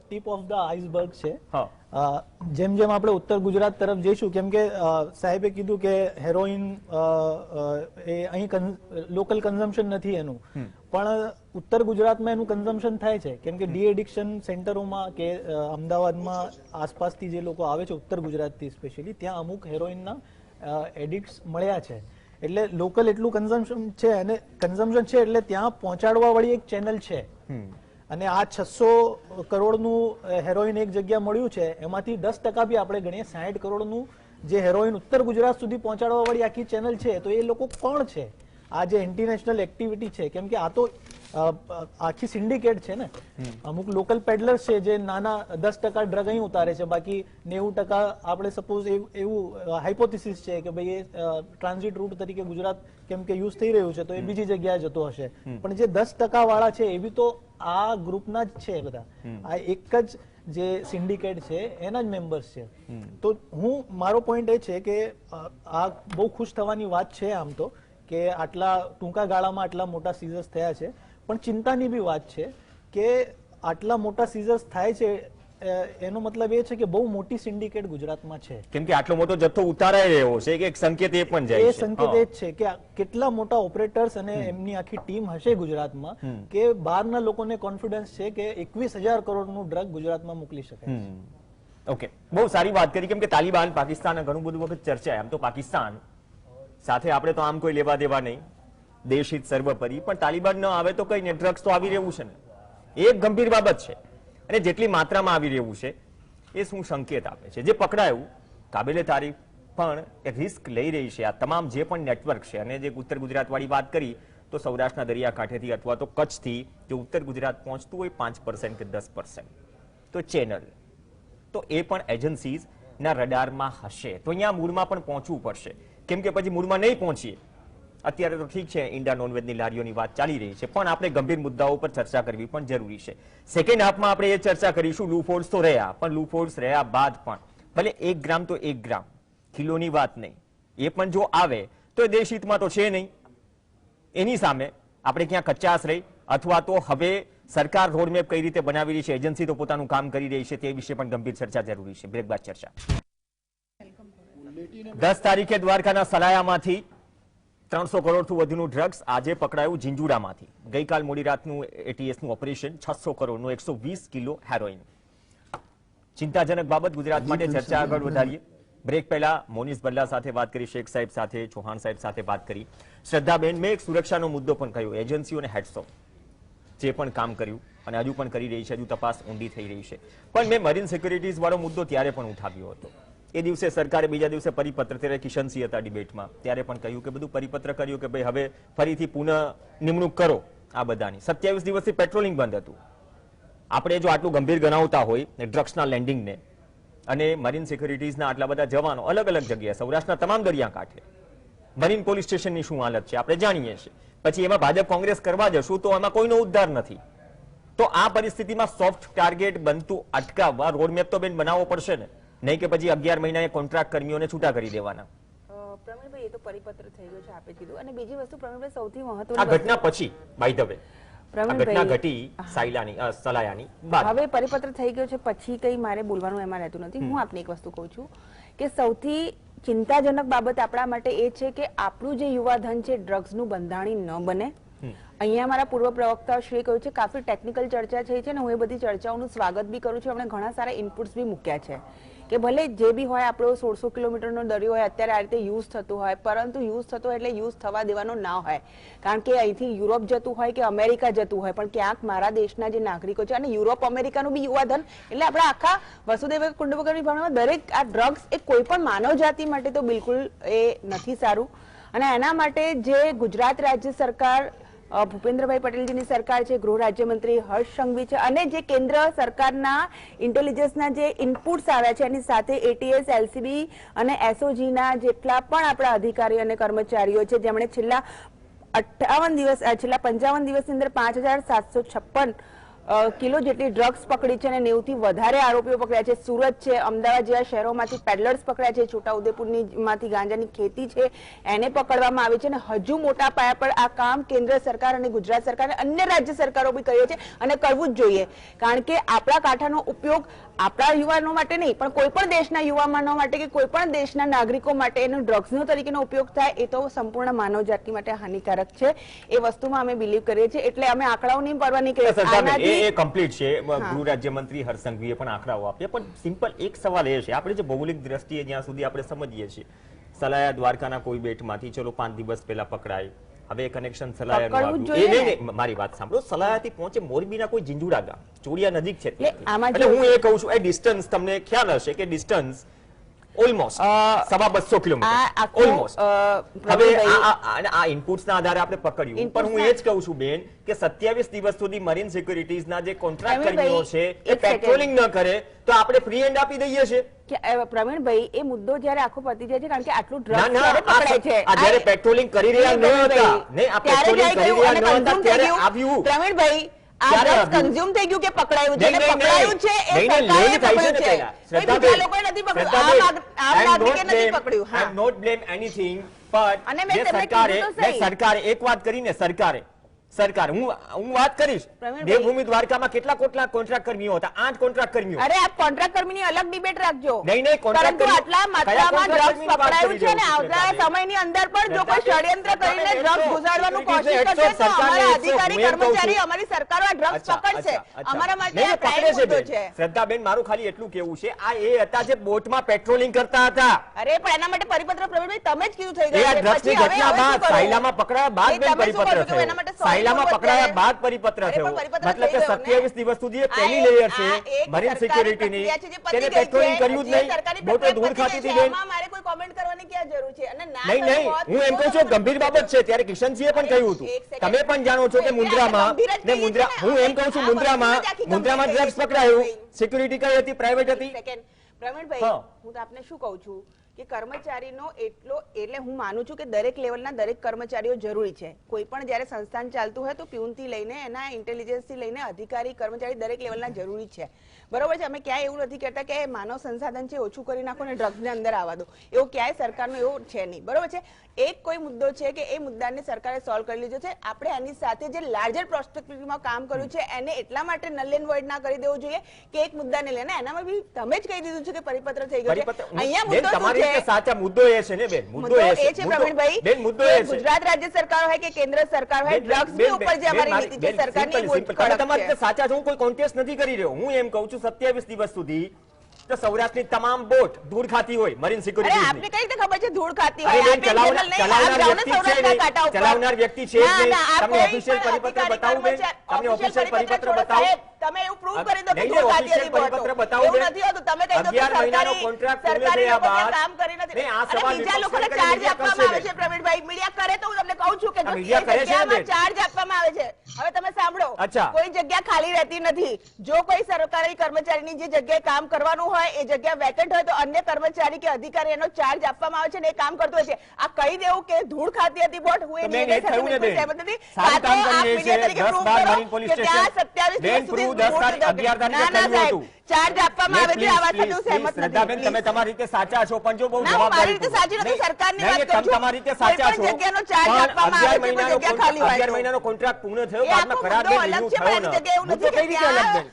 ટીપ ઓફ ધ આઈસબર્ગ છે. જેમ જેમ આપણે ઉત્તર ગુજરાત તરફ જઈશું, કેમ કે સાહેબે કીધું કે હેરોઇન એ અહીં લોકલ કન્ઝમ્પશન નથી એનું, પણ ઉત્તર ગુજરાતમાં એનું કન્ઝમ્પશન થાય છે, કેમ કે ડી એડિક્શન સેન્ટરોમાં કે અમદાવાદમાં આસપાસથી જે લોકો આવે છે ઉત્તર ગુજરાતથી સ્પેશિયલી, ત્યાં અમુક હેરોઇનના એડિક્ટ્સ મળ્યા છે. એટલે લોકલ એટલું કન્ઝમ્પશન છે, અને કન્ઝમ્પશન છે એટલે ત્યાં પહોંચાડવા વાળી એક ચેનલ છે. અને આ 600 કરોડનું હેરોઇન એક જગ્યા મળ્યું છે, એમાંથી 10% બી આપણે ગણીએ 60 કરોડનું જે હેરોઇન ઉત્તર ગુજરાત સુધી પહોંચાડવા વાળી આખી ચેનલ છે, તો એ લોકો કોણ છે? આ જે ઇન્ટરનેશનલ એક્ટિવિટી છે, કેમ કે આ તો આખી સિન્ડિકેટ છે ને. અમુક લોકલ પેડલર્સ છે જે નાના 10% ડ્રગ અહીં ઉતારે છે, બાકી 90% આપણે સપોઝ એવું હાઇપોથિસિસ છે કે ભાઈ એ ટ્રાન્ઝિટ રૂટ તરીકે ગુજરાત કેમ કે યુઝ થઈ રહ્યું છે તો એ બીજી જગ્યાએ જતો હશે, પણ જે 10% વાળા છે એ બી તો આ ગ્રુપના જ છે બધા. આ એક જ જે સિન્ડિકેટ છે એના જ મેમ્બર્સ છે. તો મારો પોઈન્ટ એ છે કે આ બહુ ખુશ થવાની વાત છે આમ તો, કે આટલા ટૂંકા ગાળામાં આટલા મોટા સીઝર્સ થયા છે, પણ ચિંતાની બી વાત છે કે આટલા મોટા સીઝર્સ થાય છે એનો મતલબ એ છે કે બહુ મોટી સિન્ડિકેટ ગુજરાતમાં છે, કેમ કે આટલો મોટો જથ્થો ઉતારાઈ રહ્યો છે, એક સંકેત એ પણ જાય છે. એ સંકેત એ જ છે કે કેટલા મોટા ઓપરેટર્સ અને એમની આખી ટીમ હશે ગુજરાતમાં, કે બહારના લોકોને કોન્ફિડન્સ છે કે 21,000 કરોડનું ડ્રગ ગુજરાતમાં મોકલી શકે. ઓકે, બહુ સારી વાત કરી, કેમ કે તાલિબાન પાકિસ્તાન ઘણું બધું વખત ચર્ચા, આમ તો પાકિસ્તાન સાથે આપણે તો આમ કોઈ લેવા દેવા નહીં, દેશ હિત સર્વોપરી, પણ તાલિબાન ન આવે તો કઈ ને, ડ્રગ્સ તો આવી રહ્યું છે ને, એ એક ગંભીર બાબત છે. અને જેટલી માત્રામાં આવી રહ્યું છે એ શું સંકેત આપે છે? જે પકડાયું કાબિલે તારીફ, પણ એ રિસ્ક લઈ રહી છે આ તમામ જે પણ નેટવર્ક છે. અને જે ઉત્તર ગુજરાત વાળી વાત કરી, તો સૌરાષ્ટ્રના દરિયાકાંઠેથી અથવા તો કચ્છથી જો ઉત્તર ગુજરાત પહોંચતું હોય 5% કે 10% તો ચેનલ, તો એ પણ એજન્સીઝના રડારમાં હશે. તો અહીંયા મૂળમાં પણ પહોંચવું પડશે, કેમ કે પછી મૂળમાં નહીં પહોંચીએ. અત્યારે તો ઠીક છે, ઇન્ડિયા નોનવેજની લારીઓની વાત ચાલી રહી છે, પણ આપણે ગંભીર મુદ્દાઓ પર ચર્ચા કરવી પણ જરૂરી છે. સેકન્ડ હાફમાં આપણે એ ચર્ચા કરીશું, લૂફોર્સ તો રહ્યા, પણ લૂફોર્સ રહ્યા બાદ પણ ભલે 1 ગ્રામ તો 1 ગ્રામ, કિલોની વાત નહીં, એ પણ જો આવે તો એ દેશ હિતમાં તો છે નહીં. એની સામે આપણે ક્યાં કચાશ રહી, અથવા તો હવે સરકાર રોડમેપ કઈ રીતે બનાવી રહી છે, એજન્સી તો પોતાનું કામ કરી રહી છે, તે વિશે પણ ગંભીર ચર્ચા જરૂરી છે. બ્રેક બાદ ચર્ચા. 10 તારીખે દ્વારકાના સલાયામાંથી 300 કરોડથી વધુનું ડ્રગ્સ આજે પકડાયું ઝીંઝુડામાંથી. ગઈકાલ મોડી રાતનું એટીએસનું ઓપરેશન, 600 કરોડનું 120 કિલો હેરોઇન. ચિંતાજનક બાબત ગુજરાત માટે. ચર્ચા આગળ વધારીએ. બ્રેક પહેલા મોનીષ બલ્લા સાથે વાત કરી, શેખ સાહેબ સાથે, ચૌહાણ સાહેબ સાથે વાત કરી. શ્રદ્ધાબેન, મેં એક સુરક્ષાનો મુદ્દો પણ કહ્યો, એજન્સીઓને હેડ્સ ઓફ, જે પણ કામ કર્યું અને હજુ પણ કરી રહી છે, હજુ તપાસ ઊંડી થઈ રહી છે. પણ મેં મરીન સિક્યુરિટીઝ વાળો મુદ્દો ત્યારે પણ ઉઠાવ્યો હતો. એ દિવસે સરકારે બીજા દિવસે પરિપત્ર, ત્યારે કિશનસિંહ હતા ડિબેટમાં, ત્યારે પણ કહ્યું કે બધું પરિપત્ર કર્યું કે ભાઈ હવે ફરીથી પુનઃ નિમણૂક કરો આ બધાની. 27 દિવસથી પેટ્રોલિંગ બંધ હતું. આપણે જો આટલું ગંભીર ગણાવતા હોય ડ્રગ્સના લેન્ડિંગને, અને મરીન સિક્યુરિટીઝના આટલા બધા જવાનો અલગ અલગ જગ્યાએ, સૌરાષ્ટ્રના તમામ દરિયાકાંઠે, મરીન પોલીસ સ્ટેશનની શું હાલત છે આપણે જાણીએ છીએ. પછી એમાં ભાજપ કોંગ્રેસ કરવા જશું તો એમાં કોઈનો ઉદ્ધાર નથી. તો આ પરિસ્થિતિમાં સોફ્ટ ટાર્ગેટ બનતું અટકાવવા રોડમેપ તો બેન બનાવવો પડશે ને, નહીં કે પછી 11 મહિનાએ કોન્ટ્રાક્ટ કર્મીઓને છૂટા કરી દેવાના. પ્રવીણભાઈ, એ તો પરિપત્ર થઈ ગયો છે, આપે કીધું. અને બીજી વસ્તુ પ્રવીણભાઈ, સૌથી આ મહત્વની ઘટના પછી બાય ધ વે ઘટના ઘટી સલાયાની બાદ હવે પરિપત્ર થઈ ગયો છે, પછી કઈ મારે બોલવાનું એમાં રહેતું નથી. હું આપને એક વસ્તુ કહું છું કે સૌથી ચિંતાજનક બાબત આપણા માટે એ છે કે આપણું જે યુવાધન છે ડ્રગ્સનું બંધાણી ન બને, અહીંયા મારા પૂર્વ પ્રવક્તા શ્રી કહ્યું છે કાફી ટેકનિકલ ચર્ચા થઈ છે ને હું એ બધી ચર્ચાઓનું સ્વાગત બી કરું છું. એમણે ઘણા સારા ઇનપુટ્સ બી મૂક્યા છે કે ભલે જે બી હોય આપણો 1600 કિલોમીટરનો દરિયો હોય અત્યારે આ રીતે યુઝ થતું હોય, પરંતુ યુઝ થતો એટલે યુઝ થવા દેવાનો ના હોય, કારણ કે અહીંથી યુરોપ જતું હોય કે અમેરિકા જતું હોય, પણ ક્યાંક મારા દેશના જે નાગરિકો છે અને યુરોપ અમેરિકાનું બી યુવાધન, એટલે આપણે આખા વસુદેવ કુટુંબકમની ભાવનામાં દરેક આ ડ્રગ્સ એ કોઈ પણ માનવ જાતિ માટે તો બિલકુલ એ નથી સારું. અને એના માટે જે ગુજરાત રાજ્ય સરકાર, ભૂપેન્દ્રભાઈ પટેલજીની સરકાર છે, ગૃહ રાજ્યમંત્રી હર્ષ સંઘવી છે, અને જે કેન્દ્ર સરકારના ઇન્ટેલિજન્સના જે ઇનપુટ્સ આવ્યા છે એની સાથે એટીએસ, એલસીબી અને એસઓજીના જેટલા પણ આપણા અધિકારીઓ અને કર્મચારીઓ છે જેમણે છેલ્લા 55 દિવસની અંદર 5756 કિલો જેટલી ડ્રગ્સ પકડી છે અને 90 થી વધારે આરોપીઓ પકડ્યા છે. સુરત છે, અમદાવાદ જેવા શહેરોમાંથી પેડલર્સ પકડ્યા છે, છોટાઉદેપુરની માંથી ગાંજાની ખેતી છે એને પકડવામાં આવી છે. અને હજુ મોટા પાયા પર આ કામ કેન્દ્ર સરકાર અને ગુજરાત સરકાર અને અન્ય રાજ્ય સરકારો બી કરે છે અને કરવું જ જોઈએ, કારણ કે આપણા કાંઠાનો ઉપયોગ આપણા યુવાનો માટે નહીં પણ કોઈ પણ દેશના યુવાનો માટે કે કોઈ પણ દેશના નાગરિકો માટે એનો ડ્રગ્સનો તરીકેનો ઉપયોગ થાય એ તો સંપૂર્ણ માનવ જાતિ માટે હાનિકારક છે. એ વસ્તુમાં અમે બિલીવ કરીએ છીએ, એટલે અમે આંકડાઓની પરવા નહીં કરીએ. એ કમ્પ્લીટ છે. ગૃહ રાજ્યમંત્રી હર્ષ સંઘવીએ પણ આંકડાઓ આપ્યા, પણ સિમ્પલ એક સવાલ એ છે, આપણે જે ભૌગોલિક દ્રષ્ટિએ જ્યાં સુધી આપણે સમજીએ છીએ, સલાયા દ્વારકાના કોઈ બેટમાંથી ચલો 5 દિવસ પહેલા પકડાય, હવે કનેક્શન સલાયાનું આવ્યું. મારી વાત સાંભળો, સલાયાથી પહોંચે મોરબીના કોઈ જિંજુડા ગામ, ચોડિયા નજીક છે, એટલે હું એ કહું છું એ ડિસ્ટન્સ તમને ખ્યાલ હશે કે ડિસ્ટન્સ ઓલમોસ્ટ 250 કિલોમીટર ઓલમોસ્ટ. હવે આ ઇનપુટ્સના આધારે આપણે પકડ્યું, પણ હું એ જ કહું છું બેન કે 27 દિવસ સુધી મરીન સિક્યુરિટીઝના જે કોન્ટ્રાક્ટ કર્મીઓ છે એ પેટ્રોલિંગ ન કરે તો આપણે ફ્રી હેન્ડ આપી દઈએ છીએ. પ્રવીણભાઈ, એ મુદ્દો જ્યારે આખો પતી જાય છે, કારણ કે આટલું ડ્રગ્સ જ્યારે પકડાય છે, જ્યારે પેટ્રોલિંગ કરી રહ્યા ન હતા ને આ પેટ્રોલિંગ કરી રહ્યા ન હતા ત્યારે આવ્યું. પ્રવીણભાઈ, આ ડ્રગ્સ કન્ઝ્યુમ થઈ ગયું કે પકડાયું છે? પકડાયું છે એ સરકારે પકડ્યું છે, એ બીજા લોકોએ નથી પકડ્યું. આમ નાગરિકે નથી પકડ્યું. I am not blame anything, but જે સરકારે એક વાત કરીને સરકાર હું વાત કરીશ, દેવભૂમિ દ્વારકામાં કેટલા કોન્ટ્રાક્ટ કર્મીઓ હતા? 8 કોન્ટ્રાક્ટ કર્મીઓ. અરે આ કોન્ટ્રાક્ટ કર્મીની અલગ ડિબેટ રાખજો. નહીં, પરંતુ આટલા માત્રામાં ડ્રગ્સ પકડાયું છે ને આવતા સમયની અંદર પણ જો કોઈ ષડયંત્ર કરીને ડ્રગ્સ ઘુસાડવાનું કોશિશ કરશે તો અમારા અધિકારી કર્મચારી, અમારી સરકારો આ ડ્રગ્સ પકડશે. અમારા માટે આ ક્રાઇમ મુદ્દો છે. શ્રદ્ધાબેન, મારું ખાલી એટલું કેવું છે, આ એ હતા જે બોટમાં પેટ્રોલિંગ કરતા હતા. અરે પણ એના માટે પરિપત્ર પ્રવીણભાઈ તમે જ કીધું થઈ ગયું. ગયું. ડ્રગ્સની ઘટના બાદ સાયલામાં પકડાયા બાદ બેન પરિપત્ર થયો. સાયલામાં પકડાયા બાદ પરિપત્ર થયો, મતલબ કે 27 દિવસ સુધી એ પહેલી લેયર છે મરીન સિક્યુરિટીની, તેને પેટ્રોલિંગ કર્યું જ નહીં, બોટો દૂર ખાતી હતી બેન. મારે કોઈ કોમેન્ટ કરવાની ક્યાં જરૂર છે? અને નહીં, હું એમ કહું છું ગંભીર બાબત છે. ત્યારે કિશનસિંહે પણ કહ્યું હતું, તમે પણ જાણો છો કે મુન્દ્રામાં હું એમ કહું છું મુન્દ્રામાં ડ્રગ્સ પકડાયું, સિક્યુરિટી કઈ હતી? પ્રાઇવેટ હતી. પ્રવીણભાઈ, હું તો આપને શું કહું છું કે કર્મચારીનો એટલે હું માનું છું કે દરેક લેવલના દરેક કર્મચારીઓ જરૂરી છે. કોઈ પણ જ્યારે સંસ્થાન ચાલતું હોય તો પ્યુનથી લઈને એના ઇન્ટેલિજન્સથી લઈને અધિકારી કર્મચારી દરેક લેવલના જરૂરી છે, બરોબર છે. અમે ક્યાંય એવું નથી કહેતા કે માનવ સંસાધન છે ઓછું કરી નાખો ને ડ્રગ્સને અંદર આવવા દો, એવું ક્યાંય સરકારનું એવું છે નહીં, બરોબર છે. એક કોઈ મુદ્દો છે કે એ મુદ્દાને સરકારે સોલ્વ કરી લીધો છે. આપણે આની સાથે જે લાર્જર પ્રોસ્પેક્ટિવમાં કામ કર્યું છે એને એટલા માટે નલ એન્ડ વોઇડ ના કરી દેવું જોઈએ કે એક મુદ્દાને લઈને એનામાં બી તમે જ કહી દીધું છે કે પરિપત્ર થઈ ગયો છે. અહીંયા મુદ્દો શું છે? સાચા મુદ્દો એ છે ને બેન, મુદ્દો એ છે પ્રવીણભાઈ, બેન મુદ્દો એ છે ગુજરાત રાજ્ય સરકાર હોય કે કેન્દ્ર સરકાર હોય, ડ્રગ્સની ઉપર જે અમારી નીતિ છે સરકારની તમારી રીતે સાચા છે. હું કોઈ કોન્ટેસ્ટ નથી કરી રહ્યો. હું એમ કહું છું 27 દિવસ સુધી તો સૌરાષ્ટ્રની તમામ બોટ ધૂળ ખાતી હોય મરીન સિક્યુરિટી. આપને કઈ રીતે ખબર છે ધૂળ ખાતી હોય? ચલાવનાર વ્યક્તિ છે. તમને ઓફિશિયલ પરિપત્ર બતાવું બેન, તમને ઓફિશિયલ પરિપત્ર બતાવું. તમે એવું પ્રૂવ કરી દો કે ધૂળ ખાતી હતી પરિપત્ર બતાવું. એવું નથી હોતું. તમે કહી દો કે 11 મહિનાનો કોન્ટ્રાક્ટ પૂરો થયા બાદ કામ કરી નથી. અને બીજા લોકોને ચાર્જ આપવામાં આવે છે. પ્રવીણભાઈ, મીડિયા કરે તો હું તમને કહું છું કે મીડિયા કરે છે, ચાર્જ આપવામાં આવે છે. હવે તમે સાંભળો, કોઈ જગ્યા ખાલી રહેતી નથી. જો કોઈ સરકારી કર્મચારીની જે જગ્યાએ કામ કરવાનું હોય એ જગ્યા વેકેન્ટ હોય તો અન્ય કર્મચારી કે અધિકારી એનો ચાર્જ આપવામાં આવે છે ને એ કામ કરતો હોય છે. આ કહી દેવું કે ધૂળ ખાતી હતી બોટ, હું એ નિર્ણય સાથે સહેમત નથી. કાં તો આપ મીડિયા તરીકે પ્રૂવ કરો કે ત્યાં 27 દિવસ સુધી ચાર્જ આપવામાં આવે છે. આ વાત સાથે હું સહેમત નથી. તમે તમારી રીતે સાચા છો, પણ જો બહુ જવાબદારી મારી રીતે સાચી નથી, સરકારની વાત કરું છું. તમારી રીતે સાચા છો, જગ્યાનો ચાર્જ આપવામાં આવે છે, પણ જગ્યા ખાલી હોય. 11 મહિનાનો કોન્ટ્રાક્ટ પૂર્ણ થયો, બાદમાં ખરાબ રિન્યુ થયો ન. મુદ્દો કઈ રીતે અલગ બેન?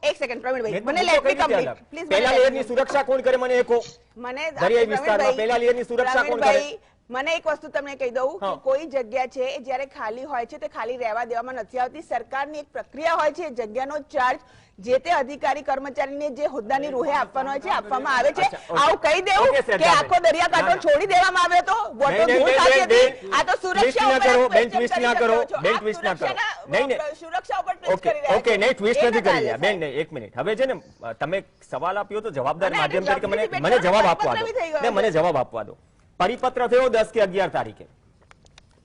એક સેકન્ડ પ્રવીણભાઈ, મને લેટ મી કમ્પ્લીટ પ્લીઝ. પહેલા લેયરની સુરક્ષા કોણ કરે મને એ કહો. મને દરિયાઈ વિસ્તારમાં પહેલા લેયરની સુરક્ષા કોણ કરે? મને એક વસ્તુ તમને કહી દઉં કે કોઈ જગ્યા છે એ જ્યારે ખાલી હોય છે તે ખાલી રહેવા દેવામાં નથી આવતી. સરકારની એક પ્રક્રિયા હોય છે, જગ્યાનો ચાર્જ જે તે અધિકારી કર્મચારીને જે હોદ્દાની રૂહે આપવાનો હોય છે આપવામાં આવે છે. આવું કહી દેવું કે આખો દરિયાકાંઠો છોડી દેવામાં આવ્યો તો વોટો ધૂળ થતી હતી. આ તો સુરક્ષા ઉપર બેન ટ્વિસ્ટ ના કરો, બેન ટ્વિસ્ટ ના કરો. નહીં નહીં, સુરક્ષા ઉપર ટ્વિસ્ટ કરી રહ્યા ઓકે, નહીં ટ્વિસ્ટ નથી કરી રહ્યા બેન. નહીં, એક મિનિટ. હવે છે ને તમે સવાલ આપ્યો તો જવાબદાર માધ્યમ તરીકે મને જવાબ આપવા દો ને, મને જવાબ આપવા દો. પરિપત્ર થયો 10 કે 11 તારીખે.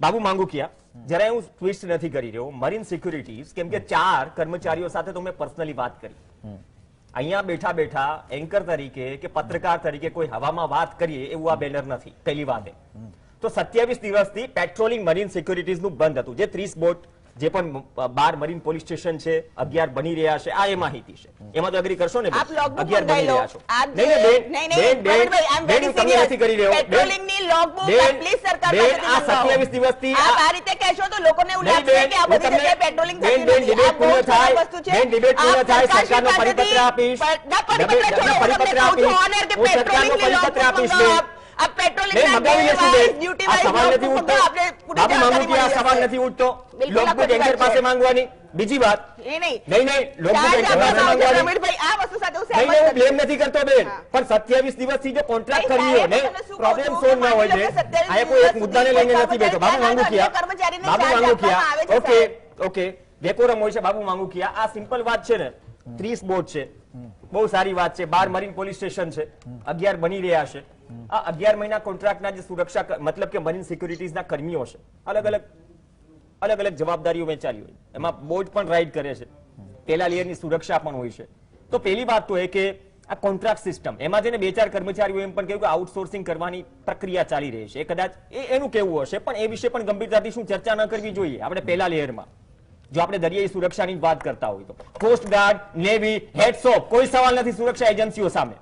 બાબુ માંગુકિયા, જરા હું ટ્વિસ્ટ નથી કરી રહ્યો. મરીન સિક્યુરિટીઝ, કેમ કે 4 કર્મચારીઓ સાથે તો મેં પર્સનલી વાત કરી. અહીંયા બેઠા બેઠા એન્કર તરીકે કે પત્રકાર તરીકે કોઈ હવામાં વાત કરીએ એવું આ બેનર નથી. પહેલી વાત એ તો 27 દિવસથી પેટ્રોલિંગ મરીન સિક્યુરિટીઝ નું બંધ હતું. જે 30 બોટ જે પણ 12 મરીન પોલીસ સ્ટેશન છે, 11 બની રહ્યા છે, આ એ માહિતી છે. એમાં તો એગ્રી કરશો ને? 11 બની રહ્યા છો. નહીં, બેન તમે નથી કરી રહ્યો. પેટ્રોલિંગની લોગબુક પ્લીઝ સરકાર બેન આ 27 દિવસથી આ રીતે કહેશો તો લોકોને એવું લાગશે કે આ બધી જગ્યાએ પેટ્રોલિંગ થતી નથી. ડિબેટ પૂર્ણ થાય, બેન ડિબેટ પૂર્ણ થાય, સરકારનો પરિપત્ર આપીશ. પરિપત્ર આપીશ. હું સરકારનો પરિપત્ર આપીશ બેન. આ પેટ્રોલિંગ બેન મગાવી લેશું બેન. આ સવાલ નથી ઉઠતો. બાબુ માંગુકિયા, આ સવાલ નથી ઉઠતો. લોકબુક એન્કર પાસે માંગવાની. બીજી વાત, નહીં લોકબુક એન્કર પાસે માંગવાની. આ વસ્તુ સાથે હું નહીં, હું બ્લેમ નથી કરતો બેન, પણ 27 દિવસથી જો કોન્ટ્રાક્ટ કર્યો ને પ્રોબ્લેમ સોલ્વ ના હોય બેન. આ કોઈ એક મુદ્દાને લઈને નથી બેઠો. બાબુ માંગુકિયા, ઓકે, ડેકોરમ હોય છે. બાબુ માંગુકિયા, આ સિમ્પલ વાત છે ને. 30 બોટ છે, બહુ સારી વાત છે. 12 મરીન પોલીસ સ્ટેશન છે, 11 બની રહ્યા છે. આ 11 મહિના કોન્ટ્રાક્ટના જે સુરક્ષા મતલબ કે મરીન સિક્યુરિટીઝના કર્મીઓ છે, અલગ અલગ જવાબદારીઓ વહેંચાલી હોય. એમાં બોટ પણ રાઇડ કરે છે, પેલા લેયરની સુરક્ષા પણ હોય છે. તો પહેલી વાત તો એ કે આ કોન્ટ્રાક્ટ સિસ્ટમ, એમાં છે ને 2-4 કર્મચારીઓ એમ પણ કહ્યું કે આઉટસોર્સિંગ કરવાની પ્રક્રિયા ચાલી રહી છે. એ કદાચ એનું કેવું હશે, પણ એ વિશે પણ ગંભીરતાથી શું ચર્ચા ન કરવી જોઈએ આપણે પહેલા લેયરમાં? જો આપણે દરિયાઈ સુરક્ષાની વાત કરતા હોય તો કોસ્ટગાર્ડ, નેવી, હેડ્સ ઓફ, કોઈ સવાલ નથી સુરક્ષા એજન્સીઓ સામે.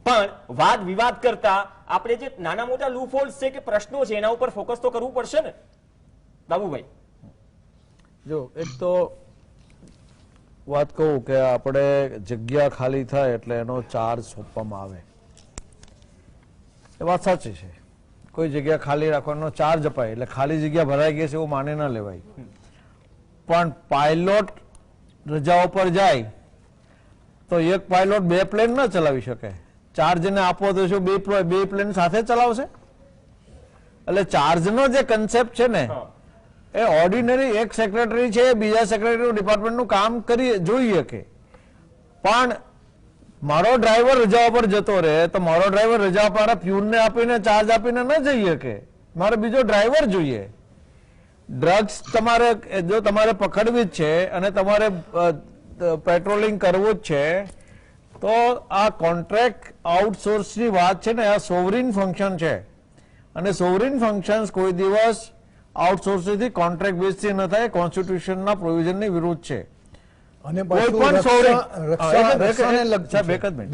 પણ વાદ વિવાદ કરતા આપણે જે નાના મોટા લૂપહોલ્સ છે કે પ્રશ્નો છે એના ઉપર ફોકસ તો કરવું પડશે ને બાબુભાઈ. જો એક તો વાત કહું કે આપણે જગ્યા ખાલી થાય એટલે એનો ચાર્જ સોંપવામાં આવે, એ વાત સાચી છે. કોઈ જગ્યા ખાલી રાખવાનો ચાર્જ અપાય એટલે ખાલી જગ્યા ભરાઈ ગઈ છે એવું માને ના લેવાય. પણ પાયલોટ રજાઓ પર જાય તો એક પાયલોટ 2 પ્લેન ન ચલાવી શકે. ચાર્જને આપો તો શું 2 પ્લેન સાથે ચલાવશે? એટલે ચાર્જનો જે કન્સેપ્ટ છે ને એ ઓર્ડિનરી એક સેક્રેટરી છે બીજા સેક્રેટરી ડિપાર્ટમેન્ટનું કામ કરી જોઈએ કે, પણ મારો ડ્રાઈવર રજા પર જતો રહે તો મારો ડ્રાઈવર રજા પર પ્યુનને આપીને ચાર્જ આપીને ન જઈએ કે મારે બીજો ડ્રાઈવર જોઈએ. ડ્રગ્સ તમારે જો તમારે પકડવી જ છે અને તમારે પેટ્રોલિંગ કરવું જ છે તો આ કોન્ટ્રાક્ટ આઉટસોર્સની વાત છે ને આ સોવરિન ફંક્શન છે અને સોવરિન ફંક્શન્સ કોઈ દિવસ આઉટસોર્સિંગથી કોન્ટ્રાક્ટ બેઝથી ન થાય, કોન્સ્ટિટ્યુશનના પ્રોવિઝનની વિરુદ્ધ છે. અને કોઈ પણ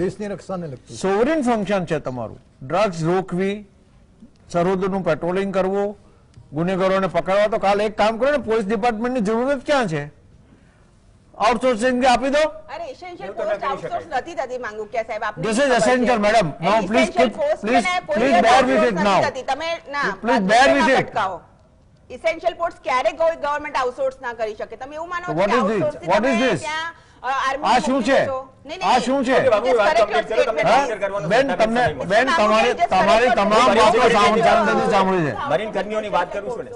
દેશની રક્ષાને લગતું સોવરિન ફંક્શન છે તમારું. ડ્રગ્સ રોકવી, સરહદનું પેટ્રોલિંગ કરવું, ગુનેગારોને પકડવા. તો કાલે એક કામ કરો ને, પોલીસ ડિપાર્ટમેન્ટની જરૂરત ક્યાં છે? આઉટસોર્સિંગ આપી દો. અરે એસેન્શિયલ પોસ્ટ આઉટસોર્સ નથી થતી માંગુકિયા સાહેબ. આપને This is essential, madam. Now please bear with it now. તમે ના Please bear with it. Essential post ક્યારે ગવર્નમેન્ટ આઉટસોર્સ ના કરી શકે? તમે એવું માનો છો What કે is this? outsourcing What is તમે this? ત્યાં, આર્મી આ શું છે? આ શું છે? બેન બેન તમારી તમામ વાતો સાંભળી છે. મરીન કર્મીઓની વાત કરું છું ને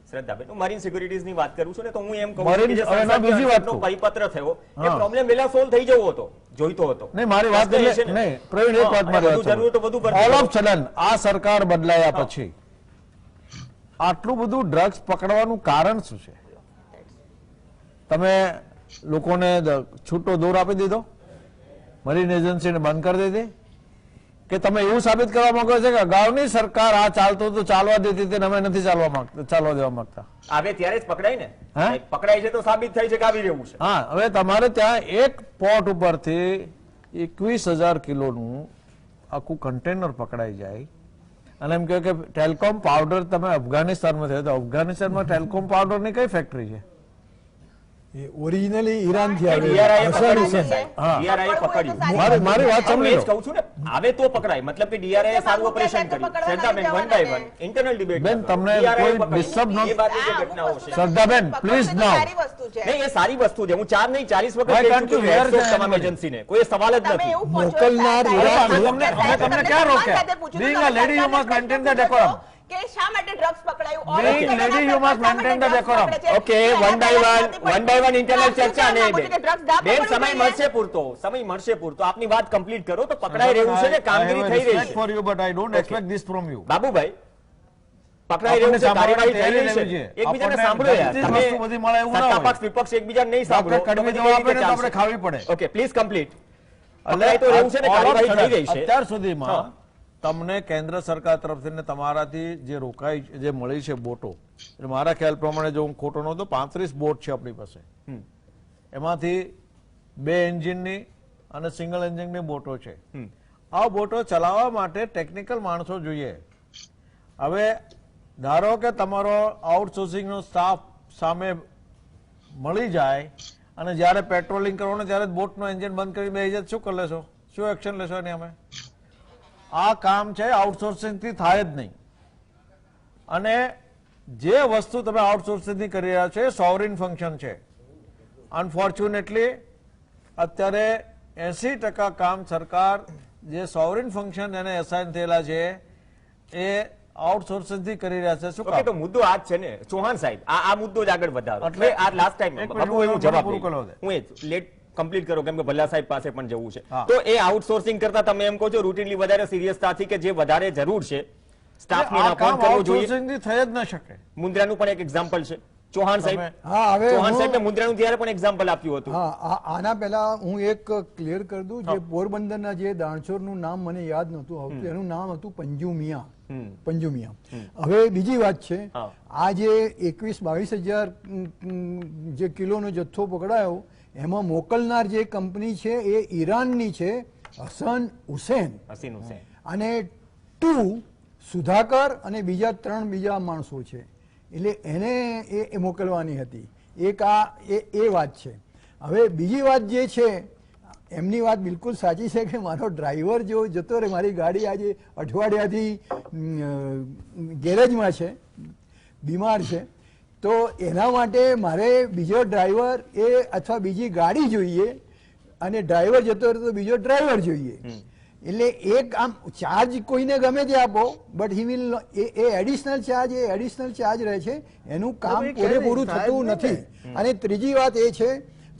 શ્રદ્ધાબેન, હું મરીન સિક્યુરિટીઝની વાત કરું છું ને, તો હું એમ કહું મરીન છું કે જે હવે બીજી વાત સંસદનો પરિપત્ર થયો એ પ્રોબ્લેમ વેલા સોલ્વ થઈ જવો હતો, જોઈતો હતો. નહીં મારી વાત નહીં પ્રવીણ, એક વાત મારી જરૂર તો બધું વાત, ઓલ ઓફ સડન આ સરકાર બદલાયા પછી આટલું બધું ડ્રગ્સ પકડવાનું કારણ શું છે? તમે લોકોને છૂટો દોર આપી દીધો, મરીન એજન્સીને બંધ કરી દીધી, કે તમે એવું સાબિત કરવા માંગો છો કે અગાઉની સરકાર આ ચાલતું તો ચાલવા દેતી હતી, અમે નથી ચાલવા દેવા માંગતા? આવે ત્યારે જ પકડાય ને, પકડાય છે તો સાબિત થાય છે કે આવી રહ્યું છે. હા, હવે તમારે ત્યાં એક પોર્ટ ઉપરથી 21,000 કિલોનું આખું કન્ટેનર પકડાઈ જાય અને એમ કહે કે ટેલકોમ પાવડર તમે અફઘાનિસ્તાનમાં થયો તો અફઘાનિસ્તાનમાં ટેલકોમ પાવડરની કઈ ફેક્ટરી છે? એ ઓરિજિનલી ઈરાનથી આવે DRI એ હસન પકડ્યું છે હુસેન. સાહેબ. હા. DRI એ પકડ્યું. મારી વાત હું સાંભળી એ જ લો. કહું છું ને, આવે તો પકડાય. મતલબ કે DRI એ સારું ઓપરેશન કર્યું. શ્રદ્ધાબેન, one by one, internal debate બેન, ના કરો. તમને DRI એ કોઈ પકડ્યું. disturb ન- એ બાજુ જે ઘટનાઓ છે. શ્રદ્ધાબેન, please now. સારી વસ્તુ છે. નહીં, એ સારી વસ્તુ છે. હું 4 નહીં 40 વખત Why કહી can't you ચૂક્યો છું. hear Hats off the તમામ anybody? એજન્સીને. કોઈ સવાલ જ તમે નથી. એવું કહો છો, મોકલનાર સાહેબ, વિરાટ, સાહેબ, તમને- સાહેબ, તમને તમને ક્યાં સન્માન રોક્યા? સાથે પૂછ્યું Being હતું, a lady, you તમે must maintain the પૂછ્યું decorum. કે શા માટે ડ્રગ્સ પકડાયું? Being ઓરેન્જ lady, કલરના you must પેપર શા maintain માટે the drugs decorum. પકડે છે? ઓકે, તો one એના by પહેલા one, નથી one by one internal તો ચર્ચા શું નહીં કહેવા બેન. માંગો છો કે drugs ના બેન, પકડવી સમય જોઈએ? મળશે પૂરતો, સમય મળશે પૂરતો. આપની વાત કમ્પ્લીટ કરો તો પકડાઈ રહ્યું છે ને, કામગીરી થઈ રહી છે. for you, but I don't expect this from you. Babubhai, પકડાઈ રહ્યું છે, કાર્યવાહી થઈ રહી છે. એકબીજાને સાંભળો યાર. બધી તમે વસ્તુ બધી મળે એવું ના હોય. સત્તાપક્ષ વિપક્ષ એકબીજાને નહીં સાંભળો આપણે કડવી તો દવા પછી આપે ને તો આપણે ખાવી પડે. Okay, please complete. એટલે પકડાઈ તો રહ્યું છે ને, કાર્યવાહી થઈ રહી છે. અત્યાર સુધીમાં હા. તમને કેન્દ્ર સરકાર તરફથી ને તમારાથી જે રોકાઈ જે મળી છે બોટો, એટલે મારા ખ્યાલ પ્રમાણે જો હું ખોટો ન તો 35 બોટ છે આપણી પાસે. એમાંથી 2 એન્જિનની અને સિંગલ એન્જિનની બોટો છે. આ બોટો ચલાવવા માટે ટેકનિકલ માણસો જોઈએ. હવે ધારો કે તમારો આઉટસોર્સિંગનો સ્ટાફ સામે મળી જાય અને જ્યારે પેટ્રોલિંગ કરવાનું ત્યારે બોટનો એન્જિન બંધ કરી બેસી જાય, શું કરી લેશો? શું એક્શન લેશો એની અમે? આ કામ છે આઉટસોર્સિંગ થી થાય જ નહીં. અને જે વસ્તુ તમે આઉટસોર્સિંગ થી કરી રહ્યા છો એ સોવરિન ફંક્શન છે. અનફોર્ચ્યુનેટલી અત્યારે 80% કામ સરકાર જે સોવરિન ફંક્શન એને એસાઇન થયેલા છે એ આઉટસોર્સિંગ થી કરી રહ્યા છે. શું ઓકે, તો કામ? મુદ્દો આ જ છે ને ચોહાણ સાહેબ, આ મુદ્દો જ આગળ વધારો. એટલે એટલે આ લાસ્ટ ટાઈમ એક મિનિટ, હું જવાબ પૂરું દઈશ. કરવા દે. હું એ લેટ કમ્પ્લીટ કરો કેમ કે ભલ્લા સાહેબ પાસે પણ જવું છે. હા. તો એ આઉટસોર્સિંગ કરતા તમે એમ કહો છો રૂટીનલી વધારે સિરિયસતાથી કે જે વધારે જરૂર છે સ્ટાફને આ કામ અપોઇન્ટ કરવું જોઈએ. આઉટસોર્સિંગ થી થઈ જ ન શકે. મુન્દ્રાનું પણ એક એક્ઝામ્પલ છે. ચૌહાણ સાહેબ, હા, હવે ચૌહાણ હું- સાહેબે મુન્દ્રાનું ત્યારે પણ એક્ઝામ્પલ આપ્યું હતું. હા, આના પહેલા હું એક ક્લિયર કરી દઉં. જે પોરબંદરના જે દાણચોરનું નામ મને યાદ નહોતું આવતું, એનું નામ હતું પંજુ મિયા. પંજુ મિયા. હવે બીજી વાત છે, હા. આ જે 21-22 હજાર જે કિલોનો જથ્થો પકડાયો એમાં મોકલનાર જે કંપની છે એ ઈરાનની છે, હસન હુસેન. હસીન હુસેન. અને 2 સુધાકર અને બીજા 3 બીજા માણસો છે. એટલે એને એ મોકલવાની હતી. એક આ એ વાત છે. હવે બીજી વાત જે છે, એમની વાત બિલકુલ સાચી છે કે મારો ડ્રાઈવર જો જતો રહે, મારી ગાડી આજે અઠવાડિયાથી ગેરેજમાં છે, બીમાર છે, તો એના માટે મારે બીજો ડ્રાઈવર અથવા બીજી ગાડી જોઈએ, અને ડ્રાઈવર જતો રહે તો બીજો ડ્રાઈવર જોઈએ. એટલે એક આમ ચાર્જ કોઈને ગમે તે આપો, but he will A additional charge રહે છે. એનું કામ પૂરેપૂરું થતું નથી. અને ત્રીજી વાત એ છે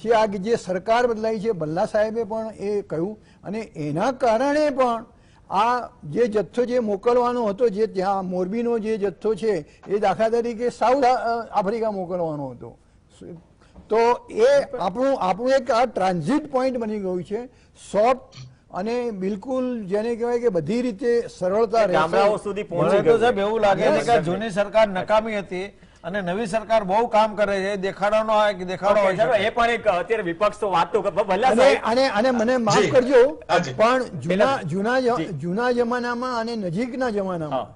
કે આ જે સરકાર બદલાઈ છે, ભલ્લા સાહેબે પણ એ કહ્યું, અને એના કારણે પણ આ જે જથ્થો જે મોકલવાનો હતો, જે ત્યાં મોરબીનો જે જથ્થો છે એ દાખલા તરીકે સાઉથ આફ્રિકા મોકલવાનો હતો. તો એ આપણું એક આ ટ્રાન્ઝિટ પોઈન્ટ બની ગયું છે. સોફ્ટ અને બિલકુલ જેને કહેવાય કે બધી રીતે સરળતા ગામડાઓ રહેશે. સુધી મને પહોંચી તો ગયું. સાહેબ એવું લાગે છે કે જૂની સરકાર નકામી હતી અને નવી સરકાર બહુ કામ કરે છે. દેખાડવાનો હોય કે દેખાડો ઓકે, હોય ચાલો, શકે. એ પણ એક અત્યારે વિપક્ષ તો વાત તો ભલ્લા અને સાહેબ અને મને માફ જી. કરજો, હાજી. પણ જી. જૂના જમાનામાં અને નજીકના જમાનામાં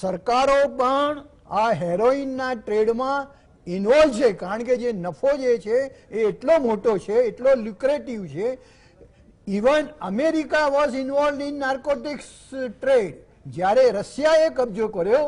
સરકારો પણ આ હેરોઇનના ટ્રેડમાં ઇન્વોલ્વ છે. કારણ કે જે નફો જે છે એ એટલો મોટો છે, એટલો લ્યુક્રેટિવ છે. Even America was involve in narcotics trade. જ્યારે રશિયાએ કબજો કર્યો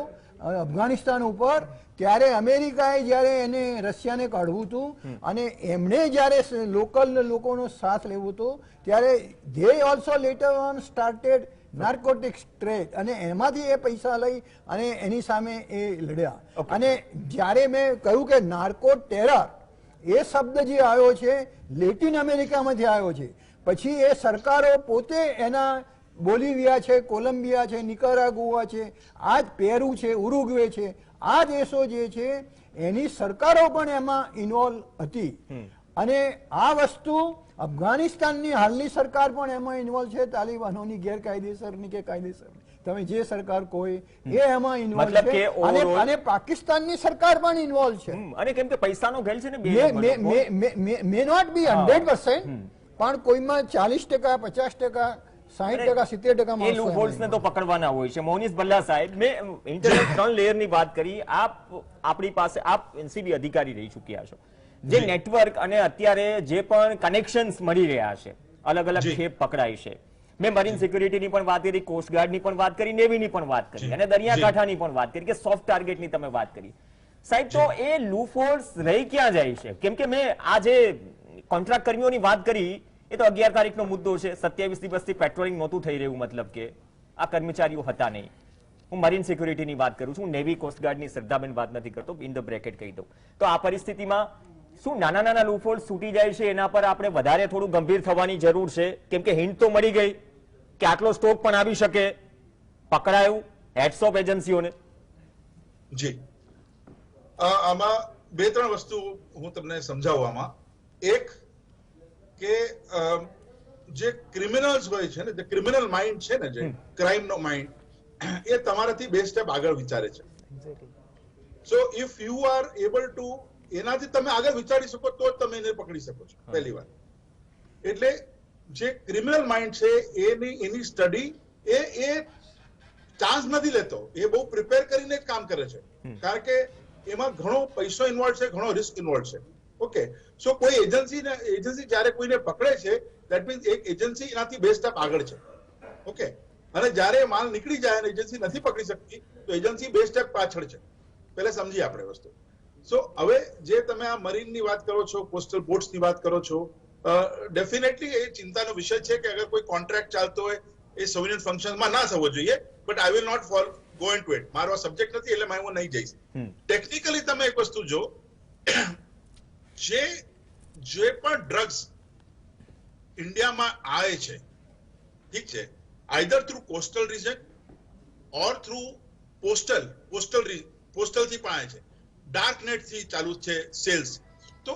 અફઘાનિસ્તાન ઉપર, ત્યારે અમેરિકાએ જ્યારે એને રશિયાને કાઢવું હતું અને એમણે જ્યારે લોકલ લોકોનો સાથ લેવો હતો, ત્યારે they also letter on started narcotics trade, અને એમાંથી એ પૈસા લઈ અને એની સામે એ લડ્યા. અને જ્યારે મેં કહ્યું કે નાર્કો ટેરર એ શબ્દ જે આવ્યો છે લેટિન અમેરિકામાંથી આવ્યો છે, પછી એ સરકારો પોતે એના બોલિવિયા છે, કોલંબિયા છે, નિકારાગુઆ છે, આ જ પેરુ છે, ઉરુગ્વે છે, આ દેશો જે છે એની સરકારો પણ એમાં ઇન્વોલ્વ હતી. અને આ વસ્તુ અફઘાનિસ્તાનની હાલની સરકાર પણ એમાં ઇન્વોલ્વ છે. તાલિબાનોની ગેરકાયદેસરની કે કાયદેસરની, તમે જે સરકાર કહો એ એમાં ઇન્વોલ્વ મતલબ છે. કે overall- અને પાકિસ્તાનની સરકાર પણ ઇન્વોલ્વ છે. અને કેમ કે પૈસાનો ખેલ છે ને બે મે નોટ બી 100%, પણ કોઈમાં 40%, 50%, 60%, 70% એ માણસો લૂપહોલ્સ ને એમાં તો પકડવાના હોય છે. મોહનીશ ભલ્લા સાહેબ, મેં ઇન્ટરનેટ 3 લેયર ની વાત કરી. આપ આપણી પાસે આપ એનસીબી અધિકારી રહી ચૂક્યા છો. જે નેટવર્ક અને અત્યારે જે પણ કનેક્શન્સ મળી રહ્યા છે, અલગ અલગ જી. ખેપ પકડાય છે. મેં મરીન સિક્યુરિટીની પણ વાત કરી, કોસ્ટગાર્ડની પણ વાત કરી, નેવીની પણ વાત કરી અને દરિયાકાંઠાની પણ વાત કરી કે સોફ્ટ ટાર્ગેટની તમે વાત કરી. સાહેબ, તો એ લૂફોલ્સ રહી ક્યાં જાય છે? કેમ કે મેં આ જે કોન્ટ્રાક્ટ કર્મીઓની વાત કરી એ તો 11 તારીખનો મુદ્દો છે. 27 દિવસથી પેટ્રોલિંગ નહોતું થઈ રહ્યું, મતલબ કે આ કર્મચારીઓ હતા નહીં. હું મરીન સિક્યુરિટીની વાત કરું છું, નેવી કોસ્ટગાર્ડની શ્રદ્ધાબેન વાત નથી કરતો, ઇન ધ બ્રેકેટ કહી દઉં. તો આ પરિસ્થિતિમાં શું નાના નાના લૂફોલ્સ છૂટી જાય છે? એના પર આપણે વધારે થોડું ગંભીર થવાની જરૂર છે, કેમ કે હિન્ટ તો મળી ગઈ કે આટલો સ્ટોક પણ આવી શકે, પકડાયું. હેડ્સ ઓફ એજન્સીઓને. જી, આમાં 2-3 વસ્તુ હું તમને સમજાવું. આમાં એક કે જે ક્રિમિનલ્સ હોય છે ને, જે ક્રિમિનલ માઇન્ડ છે ને, જે ક્રાઇમ નો માઇન્ડ, એ તમારાથી 2 સ્ટેપ આગળ વિચારે છે. સો if you are able to એનાથી તમે આગળ વિચારી શકો તો જ તમે એને પકડી શકો છો, પહેલી વાત. એટલે જે ક્રિમિનલ માઇન્ડ છે એની સ્ટડી એ ચાન્સ નથી લેતો, એ બહુ પ્રિપેર કરીને જ કામ કરે છે, કારણ કે એમાં ઘણો પૈસો ઇન્વોલ્વ છે, ઘણો રિસ્ક ઇન્વોલ્વ છે. ઓકે, સો કોઈ એજન્સી જ્યારે કોઈને પકડે છે, દેટ મીન્સ એક એજન્સી એનાથી 2 સ્ટેપ આગળ છે. ઓકે, અને જ્યારે માલ નીકળી જાય અને એજન્સી નથી પકડી શકતી તો એજન્સી 2 સ્ટેપ પાછળ છે. પહેલા સમજીએ આપણે વસ્તુ. સો હવે જે તમે આ મરીનની વાત કરો છો, કોસ્ટલ બોટ્સની વાત કરો છો, ડેફિનેટલી એ ચિંતાનો વિષય છે કે અગર કોઈ કોન્ટ્રાક્ટ ચાલતો હોય એ સર્વેલન્સ ફંક્શનમાં ના થવો જોઈએ, but I will not go into it. મારો સબ્જેક્ટ નથી એટલે હું નહીં જઈશ. ટેકનિકલી તમે એક વસ્તુ જો, જે પણ ડ્રગ્સ ઇન્ડિયામાં આવે છે, ઠીક છે, આઈધર થ્રુ કોસ્ટલ રીજન ઓર થ્રુ પોસ્ટલ થી પણ આવે છે, ડાર્ક નેટ થી ચાલુ છે સેલ્સ. તો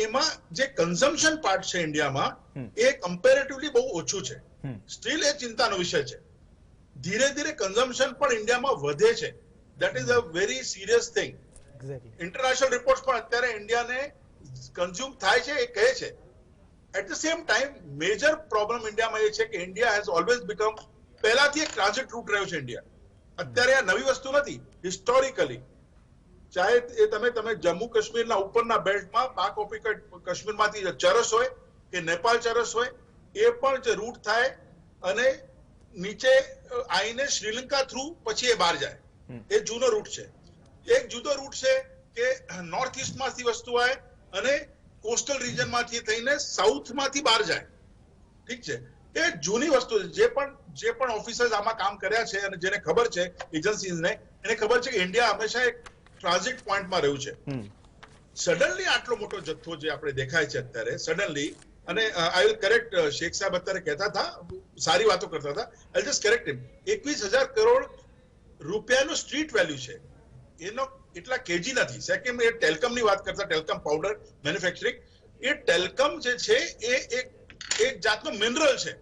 એમાં જે કન્ઝમ્પશન પાર્ટ છે ઇન્ડિયામાં એ કમ્પેરેટિવલી બહુ ઓછું છે. સ્ટીલ એ ચિંતાનો વિષય છે. ધીરે ધીરે કન્ઝમ્પશન પણ ઇન્ડિયામાં વધે છે. That is a very serious thing. International reports પણ અત્યારે ઇન્ડિયાને કન્ઝ્યુમ થાય છે એ કહે છે. At the same time major problem ઇન્ડિયામાં એ છે કે ઇન્ડિયા હેઝ ઓલવેઝ બીકમ, પહેલાથી એક ટ્રાન્ઝિટ રૂટ રહ્યો છે ઇન્ડિયા. અત્યારે આ નવી વસ્તુ નથી. હિસ્ટોરિકલી ચાહે એ તમે જમ્મુ કાશ્મીરના ઉપરના બેલ્ટમાં પાક કાશ્મીરમાંથી ચરસ હોય કે નેપાળ ચરસ હોય, એ પણ જે રૂટ થાય અને નીચે આવીને શ્રીલંકા થ્રુ પછી એ બહાર જાય, એ જૂનો રૂટ છે. એક જુદો રૂટ છે કે નોર્થ ઇસ્ટ માંથી વસ્તુ આવે અને કોસ્ટલ રીજન માંથી થઈને સાઉથ માંથી બહાર જાય. ઠીક છે, એ જૂની વસ્તુ છે. જે પણ ઓફિસર્સ આમાં કામ કર્યા છે અને જેને ખબર છે, એજન્સીઝને, એને ખબર છે કે ઇન્ડિયા હંમેશા એક ટ્રાન્ઝિટ પોઈન્ટમાં રહ્યું છે. સડનલી આટલો મોટો જથ્થો જે આપણે દેખાય છે અત્યારે સડનલી, અને આઈ વિલ કરેક્ટ, શેખ સાહેબ અત્યારે કહેતા હતા, સારી વાતો કરતા હતા, આઈ જસ્ટ કરેક્ટ હિમ. 21,000 કરોડ રૂપિયાનો સ્ટ્રીટ વેલ્યુ છે, એનો એટલા કેજી નથી. સેકન્ડ, એ ટેલકમ ની વાત કરતા, ટેલકમ પાવડર મેન્યુફેક્ચરિંગ, એ ટેલકમ જે છે એ એક જાતનો મિનરલ છે.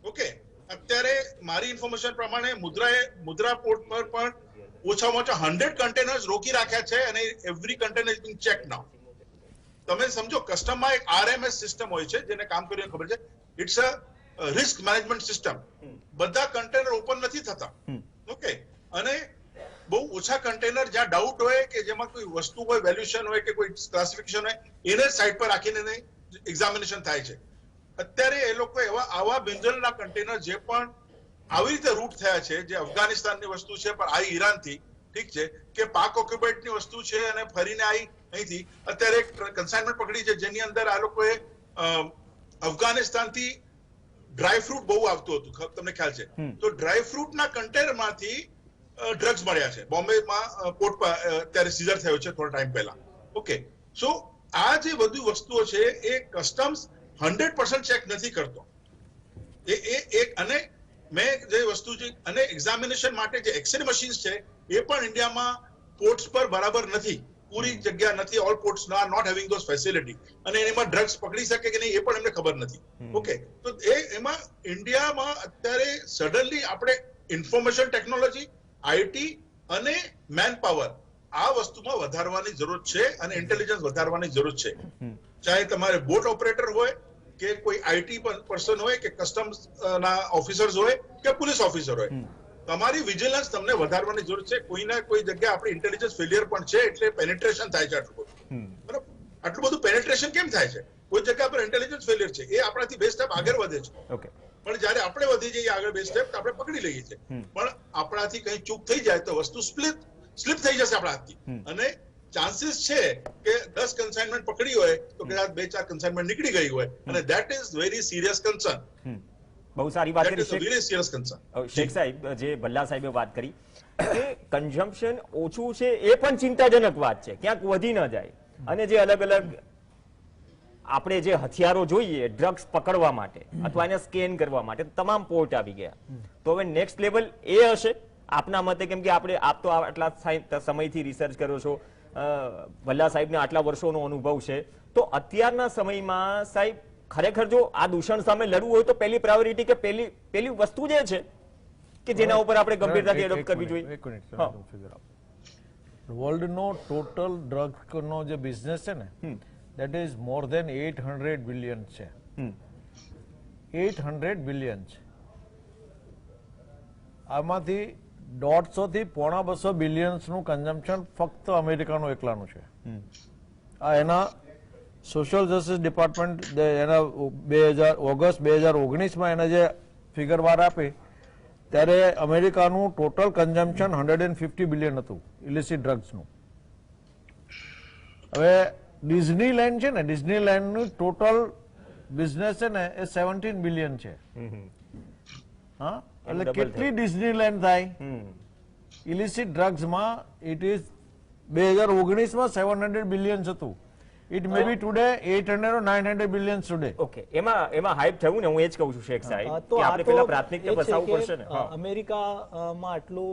ઓકે, અત્યારે મારી ઇન્ફોર્મેશન પ્રમાણે મુદ્રા પોર્ટ પર પણ ઓછામાં ઓછા 100 કન્ટેનર્સ રોકી રાખ્યા છે અને every container is being check now. તમે સમજો, કસ્ટમમાં એક RMS સિસ્ટમ હોય છે જેને કામ કરીને ખબર છે, it's a risk management system. બધા કન્ટેનર ઓપન નથી થતા. ઓકે, અને બહુ ઓછા કન્ટેનર જ્યાં ડાઉટ હોય કે જેમાં કોઈ વસ્તુ હોય, વેલ્યુએશન હોય કે કોઈ ક્લાસિફિકેશન હોય, એને સાઈડ પર રાખીને એક્ઝામિનેશન થાય છે. અત્યારે એ લોકો આવા મિનરલના કન્ટેનર જે પણ આવી રીતે રૂટ થયા છે, જે અફઘાનિસ્તાનની વસ્તુ છે પણ આવી ઈરાનથી, ઠીક છે, કે પાક ઓક્યુપાઈડની વસ્તુ છે અને ફરીને આવી અહીંથી. અત્યારે એક કન્સાઇનમેન્ટ પકડી છે જેની અંદર આ લોકોએ અફઘાનિસ્તાનથી ડ્રાય ફ્રૂટ બહુ આવતું હતું, તમને ખ્યાલ છે. તો ડ્રાય ફ્રૂટના કન્ટેનરમાંથી ડ્રગ્સ મળ્યા છે. બોમ્બેમાં પોર્ટ પર અત્યારે સીઝર થયો છે થોડા ટાઈમ પહેલા. ઓકે, સો આ જે બધી વસ્તુઓ છે એ કસ્ટમ્સ 100% ચેક નથી કરતો. અને મેં જે વસ્તુ છે, અને એક્ઝામિનેશન માટે જે એક્સરે મશીન્સ છે એ પણ ઇન્ડિયામાં પોર્ટ્સ પર બરાબર નથી, પૂરી જગ્યા નથી. All ports not having those facility, અને એમાં ડ્રગ્સ પકડી શકે કે નહીં એ પણ એમને ખબર નથી. ઓકે, તો એમાં ઇન્ડિયામાં અત્યારે સડનલી આપણે ઇન્ફોર્મેશન ટેકનોલોજી, IT અને મેન પાવર, આ વસ્તુમાં વધારવાની જરૂર છે અને ઇન્ટેલિજન્સ વધારવાની જરૂર છે. ચાહે તમારે બોટ ઓપરેટર હોય કે કોઈ IT પર્સન હોય કે કસ્ટમ્સ ના ઓફિસર્સ હોય કે પોલીસ ઓફિસર હોય, તમારી વિજિલન્સ તમને વધારવાની જરૂર છે. કોઈના કોઈ જગ્યાએ આપણે ઇન્ટેલિજન્સ ફેલિયર પણ છે, એટલે પેનિટ્રેશન થાય છે આટલું બધું. આટલું બધું પેનેટ્રેશન કેમ થાય છે? કોઈ જગ્યા પર ઇન્ટેલિજન્સ ફેલિયર છે, એ આપણાથી 2 સ્ટેપ આગળ વધે છે. ઓકે, પણ જ્યારે આપણે વધી જઈએ આગળ 2 સ્ટેપ આપણે પકડી લઈએ છીએ, પણ આપણાથી કઈ ચૂક થઈ જાય તો વસ્તુ સ્લિપ થઈ જશે આપણા હાથથી. અને ચાન્સીસ છે કે 10 કન્સાઇનમેન્ટ પકડી હોય તો કદાચ 2-4 કન્સાઇનમેન્ટ નીકળી ગઈ હોય, અને that is very serious concern. બહુ સારી વાત ધેટ કરી is a very serious concern. Sheikh સાહેબ, જે ભલ્લા સાહેબે વાત કરી કે કન્ઝમ્પશન ઓછું છે એ પણ ચિંતાજનક વાત છે, ક્યાંક વધી ન જાય. અને જે અલગ અલગ આપણે જે હથિયારો જોઈએ ડ્રગ્સ પકડવા માટે અથવા એને સ્કેન કરવા માટે તમામ પોર્ટ આવી ગયા, તો હવે નેક્સ્ટ લેવલ એ હશે આપના મતે? કેમ કે આપ તો આટલા સમયથી રિસર્ચ કરો છો, ભલ્લા સાહેબને આટલા વર્ષોનો અનુભવ છે, તો અત્યારના સમયમાં સાહેબ ખરેખર જો આ દૂષણ સામે લડવું હોય તો પહેલી પ્રાયોરિટી કે પહેલી વસ્તુ જે છે કે જેના ઉપર આપણે ગંભીરતાથી એડોપ્ટ કરવી જોઈએ? વર્લ્ડનો ટોટલ ડ્રગ્સનો જે બિઝનેસ છે ને, that is more than 800 billion છે. 800 billion છે. આમાંથી 150 થી 1.25 બિલિયન્સ નું કન્ઝમ્પશન ફક્ત અમેરિકાનું એકલાનું છે. આ એના સોશિયલ જસ્ટિસ ડિપાર્ટમેન્ટ એના ઓગસ્ટ 2019માં એના જે ફિગર વાર આપી ત્યારે અમેરિકાનું ટોટલ કન્ઝમ્પશન 150 બિલિયન હતું ઇલિસિટ ડ્રગ્સનું. હવે ડિઝનીલેન્ડ છે ને, ડિઝનીલેન્ડનું ટોટલ બિઝનેસ છે ને એ 17 બિલિયન છે. હા, એટલે કેટલી ડિઝનીલેન્ડ થાય? ઇલિસિટ ડ્રગ્સમાં ઇટ ઇઝ 2019માં 700 બિલિયન હતું. It may be today 800 or 900 billion today. Okay, એમાં હાઇપ થયું ને, હું એ જ કહું છું શેખ સાહેબ કે આપણે પેલા પ્રાથમિકતા બસાવવું પડશે ને. અમેરિકામાં આટલું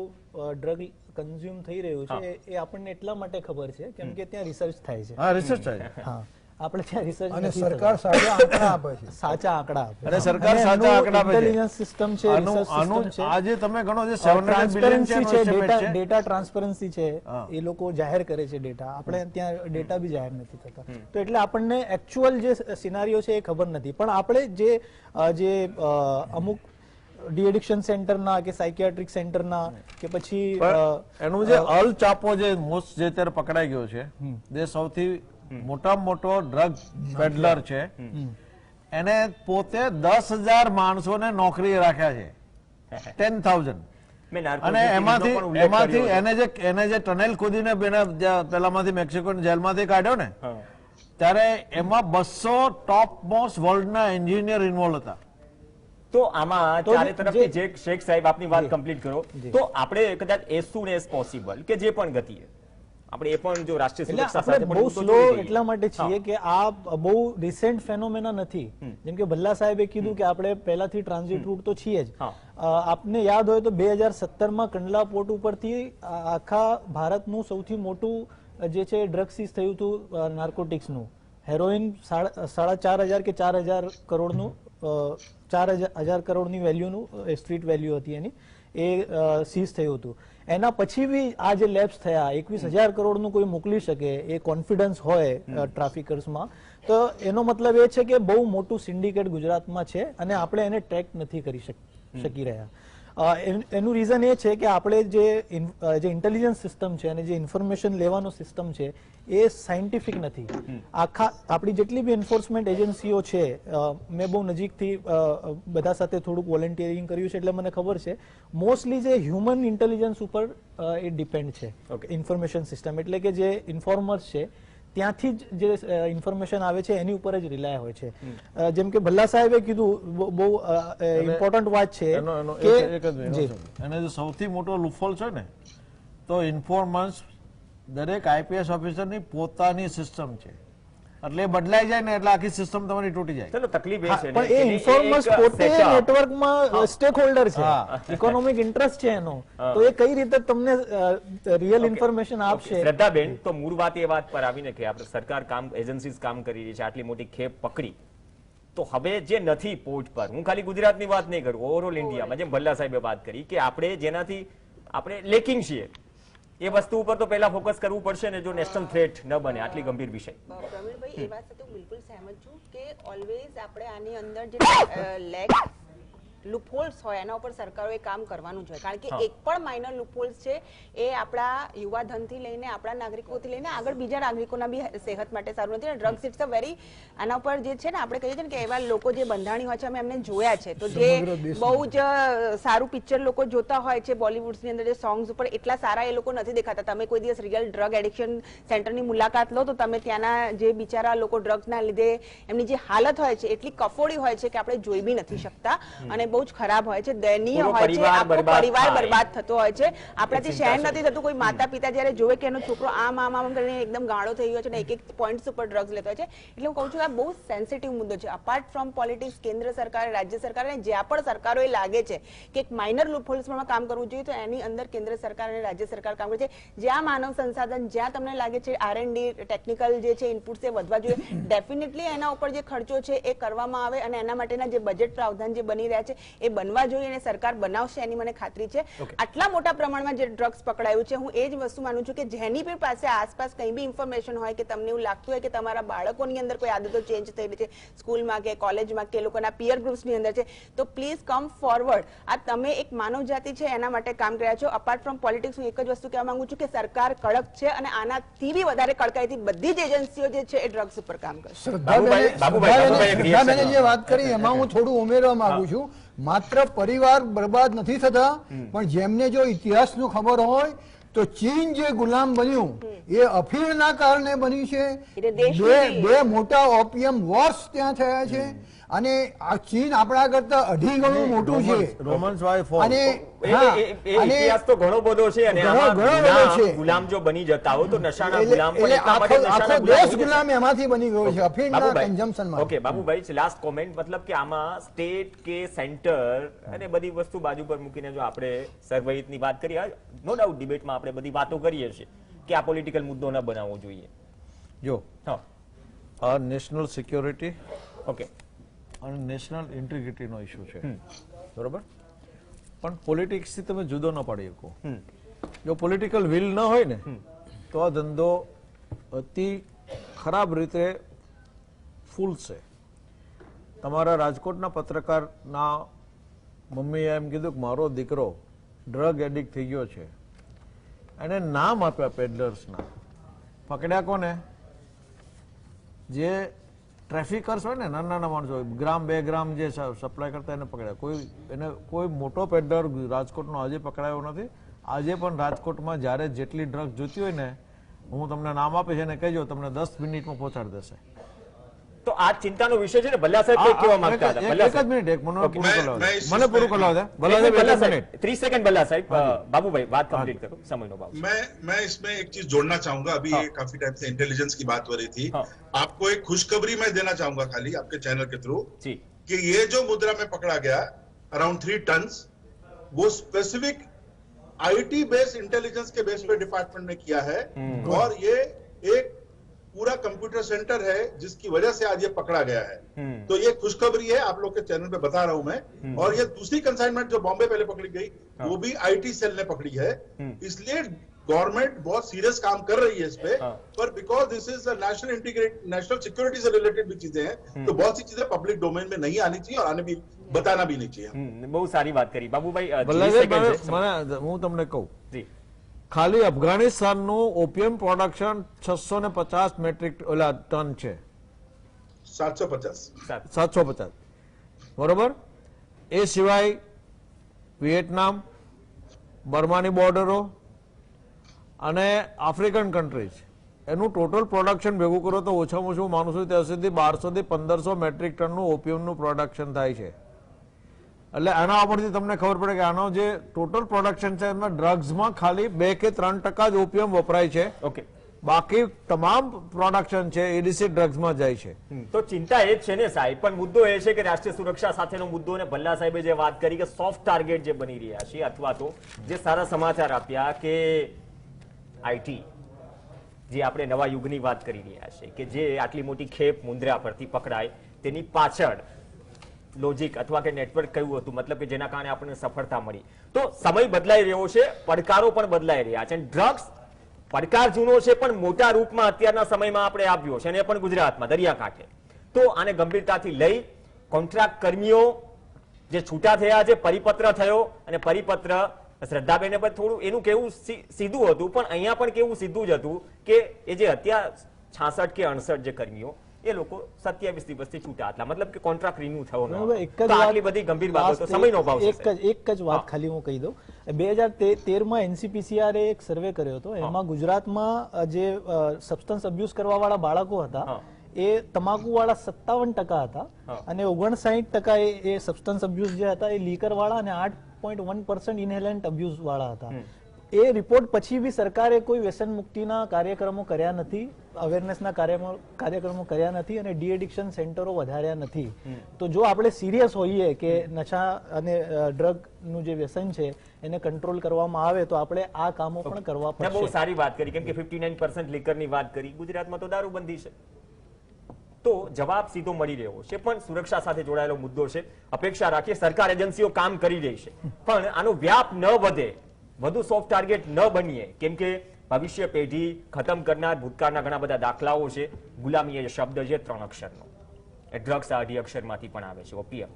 ડ્રગ કન્ઝ્યુમ થઈ રહ્યું છે એ આપણને એટલા માટે ખબર છે કેમ કે ત્યાં રિસર્ચ થાય છે. હા, રિસર્ચ થાય છે. હા, આપણે ત્યાં રિસર્ચ અને સરકાર સાચા આંકડા આપે છે. સાચા આંકડા આપે અને સરકાર સાચા આંકડા આપે છે. ઇન્ટેલિજન્સ સિસ્ટમ છે, રિસર્ચ સિસ્ટમ છે. આજે તમે ગણો જે 700 બિલિયન ટ્રાન્સપરન્સી છે, ડેટા ટ્રાન્સપરન્સી છે, એ લોકો જાહેર કરે છે ડેટા. આપણે ત્યાં ડેટા બી જાહેર નથી થતા, તો એટલે આપણને એકચ્યુઅલ જે સિનારીઓ છે એ ખબર નથી. પણ આપણે જે અમુક ડી એડિક્શન સેન્ટરના કે સાયકિયાટ્રિક સેન્ટરના કે પછી એનું જે અલ ચાપો જે મોસ્ટ જે અત્યારે પકડાઈ ગયો છે, જે સૌથી મોટામાં મોટો ડ્રગ પેડલર છે, એને પોતે 10,000 માણસોને નોકરી રાખ્યા છે. 10,000. અને એમાંથી એને જે ટનેલ ખોદીને પેલામાંથી મેક્સિકો જેલમાંથી કાઢ્યો ને, ત્યારે એમાં 200 ટોપ મોસ્ટ વર્લ્ડના એન્જિનિયર ઇન્વોલ્વ હતા. તો આમાં ચારે તરફથી જે શેખ સાહેબ આપની વાત કમ્પ્લીટ કરો, તો આપણે કદાચ એઝ સુન એઝ પોસિબલ કે જે પણ ગતિએ આપણે એ પણ જો રાષ્ટ્રીય સુરક્ષા સાથે બહુ સ્લો એટલા માટે છીએ કે આ બહુ રિસેન્ટ ફેનોમેના નથી. જેમ કે ભલ્લા સાહેબે કીધું કે આપણે પહેલાથી ટ્રાન્ઝિટ રૂટ તો છીએ જ. આપને યાદ હોય તો 2017માં કંડલા પોર્ટ ઉપરથી આખા ભારતનું સૌથી મોટું જે છે ડ્રગ સીઝ થયું હતું નાર્કોટિક્સનું. હેરોઇન 4,500 કે 4,000 કરોડનું 4,000 કરોડની વેલ્યુનું સ્ટ્રીટ વેલ્યુ હતી એની, એ સીઝ થયું હતું. એના પછી બી આ જે લેબ્સ થયા 21,000 કરોડનું કોઈ મોકલી શકે એ કોન્ફિડન્સ હોય ટ્રાફિકર્સમાં, તો એનો મતલબ એ છે કે બહુ મોટું સિન્ડિકેટ ગુજરાતમાં છે અને આપણે એને ટ્રેક નથી કરી શકી રહ્યા. એનું રીઝન એ છે કે આપણે જે ઇન્ટેલિજન્સ સિસ્ટમ છે અને જે ઇન્ફોર્મેશન લેવાનો સિસ્ટમ છે એ સાયન્ટિફિક નથી. આખા આપણી જેટલી બી એન્ફોર્સમેન્ટ એજન્સીઓ છે, મેં બહુ નજીકથી બધા સાથે થોડુંક વોલેન્ટિયરિંગ કર્યું છે એટલે મને ખબર છે, મોસ્ટલી જે હ્યુમન ઇન્ટેલિજન્સ ઉપર એ ડિપેન્ડ છે ઇન્ફોર્મેશન સિસ્ટમ. એટલે કે જે ઇન્ફોર્મર્સ છે ત્યાંથી જ જે ઇન્ફોર્મેશન આવે છે એની ઉપર જ રિલાય હોય છે. જેમ કે ભલ્લા સાહેબે કીધું, બહુ ઇમ્પોર્ટન્ટ વાત છે કે એને જે સૌથી મોટો લૂફોલ છે ને, તો ઇન્ફોર્મન્સ દરેક આઈપીએસ ઓફિસરની પોતાની સિસ્ટમ છે. એટલે બદલાઈ જાય ને એટલે આખી સિસ્ટમ તમારી તૂટી જાય. ચલો, તકલીફ એ છે પણ એ ઇન્ફોર્મર્સ પોતે નેટવર્કમાં સ્ટેક હોલ્ડર છે, ઇકોનોમિક ઇન્ટરેસ્ટ છે એનો, તો એ કઈ રીતે તમને રિયલ ઇન્ફોર્મેશન આપશે? શ્રદ્ધાબેન, તો મૂળ વાત એ વાત પર આવીને કે આપણે સરકાર એજન્સીઝ કામ કરી રહી છે, આટલી મોટી ખેપ પકડી, તો હવે જે નથી પોર્ટ પર, હું ખાલી ગુજરાતની વાત નહીં કરું, ઓવરઓલ ઇન્ડિયામાં જેમ ભલ્લા સાહેબે વાત કરી કે આપણે જેનાથી આપણે લેકિંગ છીએ એ વસ્તુ ઉપર તો પહેલા ફોકસ કરવું પડશે ને, જો નેશનલ થ્રેટ ન બને આટલી ગંભીર વિષય. પ્રવીણભાઈ, એ વાત સાથે હું બિલકુલ સહેમત છું કે ઓલવેઝ આપણે આની અંદર જે લૂપહોલ્સ હોય એના ઉપર સરકારોએ કામ કરવાનું જોઈએ, કારણ કે એક પણ માઇનર લૂપહોલ્સ છે એ આપણા યુવાધનથી લઈને આપણા નાગરિકોથી લઈને આગળ બીજા નાગરિકોના બી સેહત માટે સારું નથી. ડ્રગ્સ ઇટ્સ અ વેરી આના ઉપર જે છે ને આપણે કહીએ છીએ ને કે એવા લોકો જે બંધાણી હોય છે અમે એમને જોયા છે, તો જે બહુ જ સારું પિક્ચર લોકો જોતા હોય છે બોલિવૂડની અંદર, જે સોંગ્સ ઉપર એટલા સારા એ લોકો નથી દેખાતા. તમે કોઈ દિવસ રિયલ ડ્રગ એડિક્શન સેન્ટરની મુલાકાત લો તો તમે ત્યાંના જે બિચારા લોકો ડ્રગ્સના લીધે એમની જે હાલત હોય છે એટલી કફોડી હોય છે કે આપણે જોઈ બી નથી શકતા અને બહુ જ ખરાબ હોય છે, દયનીય હોય છે, આખો પરિવાર બરબાદ થતો હોય છે. આપણાથી શહેર નથી થતું. કોઈ માતા પિતા જયારે જોવે કે એનો છોકરો આમ આમ આમ કરીને એકદમ ગાળો થઈ ગયો છે ને એક પોઈન્ટ્સ ઉપર ડ્રગ્સ લેતો હોય છે, એટલે હું કહું છું આ બહુ સેન્સિટિવ મુદ્દો છે. અપાર્ટ ફ્રોમ પોલિટિક્સ, કેન્દ્ર સરકાર, રાજ્ય સરકાર અને જ્યાં પણ સરકારોએ લાગે છે કે એક માઇનર લૂપહોલ્સમાં કામ કરવું જોઈએ તો એની અંદર કેન્દ્ર સરકાર અને રાજ્ય સરકાર કામ કરે છે. જ્યાં માનવ સંસાધન, જ્યાં તમને લાગે છે R&D ટેકનિકલ જે છે ઇનપુટ્સ એ વધવા જોઈએ, ડેફિનેટલી એના ઉપર જે ખર્ચો છે એ કરવામાં આવે અને એના માટેના જે બજેટ પ્રાવધાન જે બની રહ્યા છે એ બનવા જોઈએ અને સરકાર બનાવશે એની મને ખાતરી છે. આટલા મોટા પ્રમાણમાં જે ડ્રગ્સ પકડાયું છે, હું એ જ વસ્તુ માનું છું કે જેની પણ પાસે આસપાસ કંઈ બી ઇન્ફોર્મેશન હોય કે તમને એવું લાગતું હોય કે તમારા બાળકોની અંદર કોઈ આદતો ચેન્જ થઈ રહી છે સ્કૂલમાં કે કોલેજમાં કે લોકોના પિયર ગ્રુપ્સની અંદર છે, તો પ્લીઝ કમ ફોરવર્ડ. આ તમે એક માનવ જાતિ છે એના માટે કામ કર્યા છો. અપાર્ટ ફ્રોમ પોલિટિક્સ હું એક જ વસ્તુ કહેવા માંગુ છું કે સરકાર કડક છે અને આનાથી બી વધારે કડકાઈથી બધી જ એજન્સીઓ જે છે એ ડ્રગ્સ ઉપર કામ કરશે. શ્રદ્ધાબેને જે વાત કરી એમાં હું થોડું ઉમેરવા માંગુ છું. માત્ર પરિવાર બરબાદ નથી થતા, પણ જેમને જો ઇતિહાસનું ખબર હોય તો ચીન જે ગુલામ બન્યું એ અફીણના કારણે બન્યું છે. બે મોટા ઓપિયમ વોર્સ ત્યાં થયા છે અને આ ચીન આપણા કરતા 2.5 ગણું મોટું છે. રોમન્સ વાય ફોર અને ઇતિહાસ તો ઘણો બધો છે અને ગુલામ જો બની જતા હો તો નશાના ગુલામ પણ એટલા માટે નશાના દેશ ગુલામ એમાંથી બની ગયો છે અફીણના કન્ઝમ્પશનમાં. ઓકે બાબુભાઈ, લાસ્ટ કોમેન્ટ, મતલબ કે આમાં સ્ટેટ કે સેન્ટર અને બધી વસ્તુ બાજુ પર મૂકીને જો આપણે સર્વહિતની વાત કરીએ, નો ડાઉટ ડિબેટમાં આપણે બધી વાતો કરીએ છીએ કે આ પોલિટિકલ મુદ્દો ન બનાવવો જોઈએ. જો આ નેશનલ સિક્યોરિટી ઓકે અને નેશનલ ઇન્ટિગ્રિટીનો ઇશ્યુ છે, બરોબર, પણ પોલિટિક્સ થી તમે જુદો ન પાડી શકો. જો પોલિટિકલ વિલ ન હોય ને તો આ ધંધો અતિ ખરાબ રીતે ફૂલશે. તમારા રાજકોટના પત્રકારના મમ્મીએ એમ કીધું કે મારો દીકરો ડ્રગ એડિક્ટ થઈ ગયો છે, એને નામ આપ્યા પેડલર્સના. પકડ્યા કોને? જે ટ્રાફિકર્સ હોય ને, નાના નાના માણસો, ગ્રામ 2 ગ્રામ જે સપ્લાય કરતા એને પકડ્યા. કોઈ મોટો પેડલર રાજકોટનો આજે પકડાયો નથી. આજે પણ રાજકોટમાં જ્યારે જેટલી ડ્રગ્સ જોતી હોય ને, હું તમને નામ આપીશ એને કહેજો, તમને 10 મિનિટમાં પહોંચાડી દેશે. તો આ ચિંતાનો વિષય છે ને. ભલ્લા સાહેબ કંઈક કહેવા માંગતા હતા. ભલ્લા એક જ મિનિટ, એક મને પૂરું કરવા દે. ભલ્લા સાહેબ 30 सेकंड. भल्ला साहब, बाबूभाई बात कंप्लीट करो, समय नो बाबू. मैं इसमें एक चीज जोड़ना चाहूंगा. अभी ये काफी टाइम से इंटेलिजेंस की बात हो रही थी. आपको एक खुशखबरी मैं देना चाहूंगा खाली आपके चैनल के थ्रू कि ये जो मुद्रा में पकड़ा गया अराउंड 3 टन, वो स्पेसिफिक आईटी बेस्ड इंटेलिजेंस के बेस पे डिपार्टमेंट ने किया है और ये एक पूरा कंप्यूटर सेंटर है जिसकी वजह से आज ये पकड़ा गया है. तो ये खुशखबरी है, आप लोग के चैनल पे बता रहा हूं मैं. और ये दूसरी कंसाइनमेंट जो बॉम्बे पहले पकड़ी गई वो भी आईटी सेल ने पकड़ी है. इसलिए गवर्नमेंट बहुत सीरियस काम कर रही है इस पे, पर because this is national security से रिलेटेड भी चीजें हैं, तो बहुत सी चीजें पब्लिक डोमेन में नहीं आनी चाहिए और आने भी बताना भी नहीं चाहिए. બહુ સારી વાત કરી બાબુભાઈ. હું તમને કહું, ખાલી અફઘાનિસ્તાનનું ઓપિયમ પ્રોડક્શન 650 મેટ્રિક ટન છે. 750, બરોબર. એ સિવાય વિયેટનામ, બર્માની બોર્ડરો અને આફ્રિકન કન્ટ્રીઝ, એનું ટોટલ પ્રોડક્શન ભેગું કરો તો ઓછામાં ઓછું માનું છું ત્યાં સુધી 1200 થી 1500 મેટ્રિક ટનનું ઓપિયમનું પ્રોડક્શન થાય છે. એટલે આના ઉપરથી તમને ખબર પડે કે આનો જે ટોટલ પ્રોડક્શન છે એમાં ડ્રગ્સમાં ખાલી 2 કે 3% જ ઓપિયમ વપરાય છે. ઓકે, બાકી તમામ પ્રોડક્શન છે ઇલિસિટ ડ્રગ્સમાં જાય છે. તો ચિંતા એ જ છે ને સાહેબ, પણ મુદ્દો એ છે કે રાષ્ટ્રીય સુરક્ષા સાથેનો મુદ્દો, અને ભલ્લા સાહેબે જે વાત કરી કે સોફ્ટ ટાર્ગેટ જે બની રહ્યા છે, અથવા તો જે સારા સમાચાર આપ્યા કે આઈટી જે આપણે નવા યુગની વાત કરી રહ્યા છે કે જે આટલી મોટી ખેપ મુંદ્રા પરથી પકડાય તેની પાછળ લોજિક અથવા કે નેટવર્ક કયું હતું, મતલબ કે જેના કારણે આપણને સફળતા મળી. તો સમય બદલાઈ રહ્યો છે, પડકારો પણ બદલાઈ રહ્યા છે. ડ્રગ્સ પડકાર જૂનો છે પણ મોટા રૂપમાં અત્યારના સમયમાં આપણે આવ્યો છે, અને એ પણ ગુજરાતમાં દરિયાકાંઠે. તો આને ગંભીરતાથી લઈ કોન્ટ્રાક્ટ કર્મીઓ જે છૂટા થયા, જે પરિપત્ર થયો, અને પરિપત્ર શ્રદ્ધાબેને પણ થોડું એનું કેવું સીધું હતું, પણ અહીંયા પણ કેવું સીધું જ હતું કે એ જે અત્યારે 66 કે 68 જે કર્મીઓ એ લોકો 27 દિવસથી છૂટા હતા, મતલબ કે કોન્ટ્રાક્ટ રિન્યુ થયો ન હતો. તો આટલી બધી ગંભીર બાબતો, સમયનો અભાવ છે. એક જ વાત ખાલી હું કહી દઉં. 2013માં એનસીપીસીઆર એક સર્વે કર્યો હતો, એમાં ગુજરાતમાં જે સબસ્ટન્સ અબ્યુઝ કરવા વાળા બાળકો હતા એ તમાકુ વાળા 57% હતા, અને 59% એ સબસ્ટન્સ અબ્યુઝ જે હતા એ લીકર વાળા, અને 8.1% ઇનહેલન્ટ અબ્યુઝ વાળા હતા. એ રિપોર્ટ પછી બી સરકારે કોઈ વ્યસન મુક્તિના કાર્યક્રમો કર્યા નથી, અવેરનેસના કાર્યક્રમો કર્યા નથી, અને ડી એડિક્શન સેન્ટરો વધાર્યા નથી. તો જો આપણે સિરિયસ હોઈએ કે નશા અને ડ્રગનું જે વ્યસન છે એને કંટ્રોલ કરવામાં આવે તો આપણે આ કામો પણ કરવા પડશે. બહુ સારી વાત કરી, કેમ કે 59% લીકરની વાત કરી. ગુજરાતમાં તો દારૂબંધી છે, તો જવાબ સીધો મળી રહ્યો છે, પણ સુરક્ષા સાથે જોડાયેલો મુદ્દો છે. અપેક્ષા રાખીએ સરકાર એજન્સીઓ કામ કરી રહી છે, પણ આનો વ્યાપ ન વધે, વધુ સોફ્ટ ટાર્ગેટ ન બનીએ, કેમ કે ભવિષ્ય પેઢી ખતમ કરનાર ભૂતકાળના ઘણા બધા દાખલાઓ છે. ગુલામી એ શબ્દ છે 3 અક્ષરનો, એ ડ્રગ્સ 2 અક્ષરમાંથી પણ આવે છે, ઓપીએમ,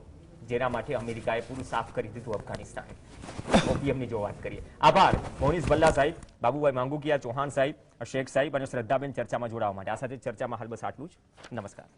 જેના માટે અમેરિકાએ પૂરું સાફ કરી દીધું અફઘાનિસ્તાન. ઓપીએમની જો વાત કરીએ. આભાર મોહનીશ ભલ્લા સાહેબ, બાબુભાઈ માંગુકિયા ચૌહાણ સાહેબ, શેખ સાહેબ અને શ્રદ્ધાબેન ચર્ચામાં જોડાવા માટે. આ સાથે ચર્ચામાં હાલ બસ આટલું જ. નમસ્કાર.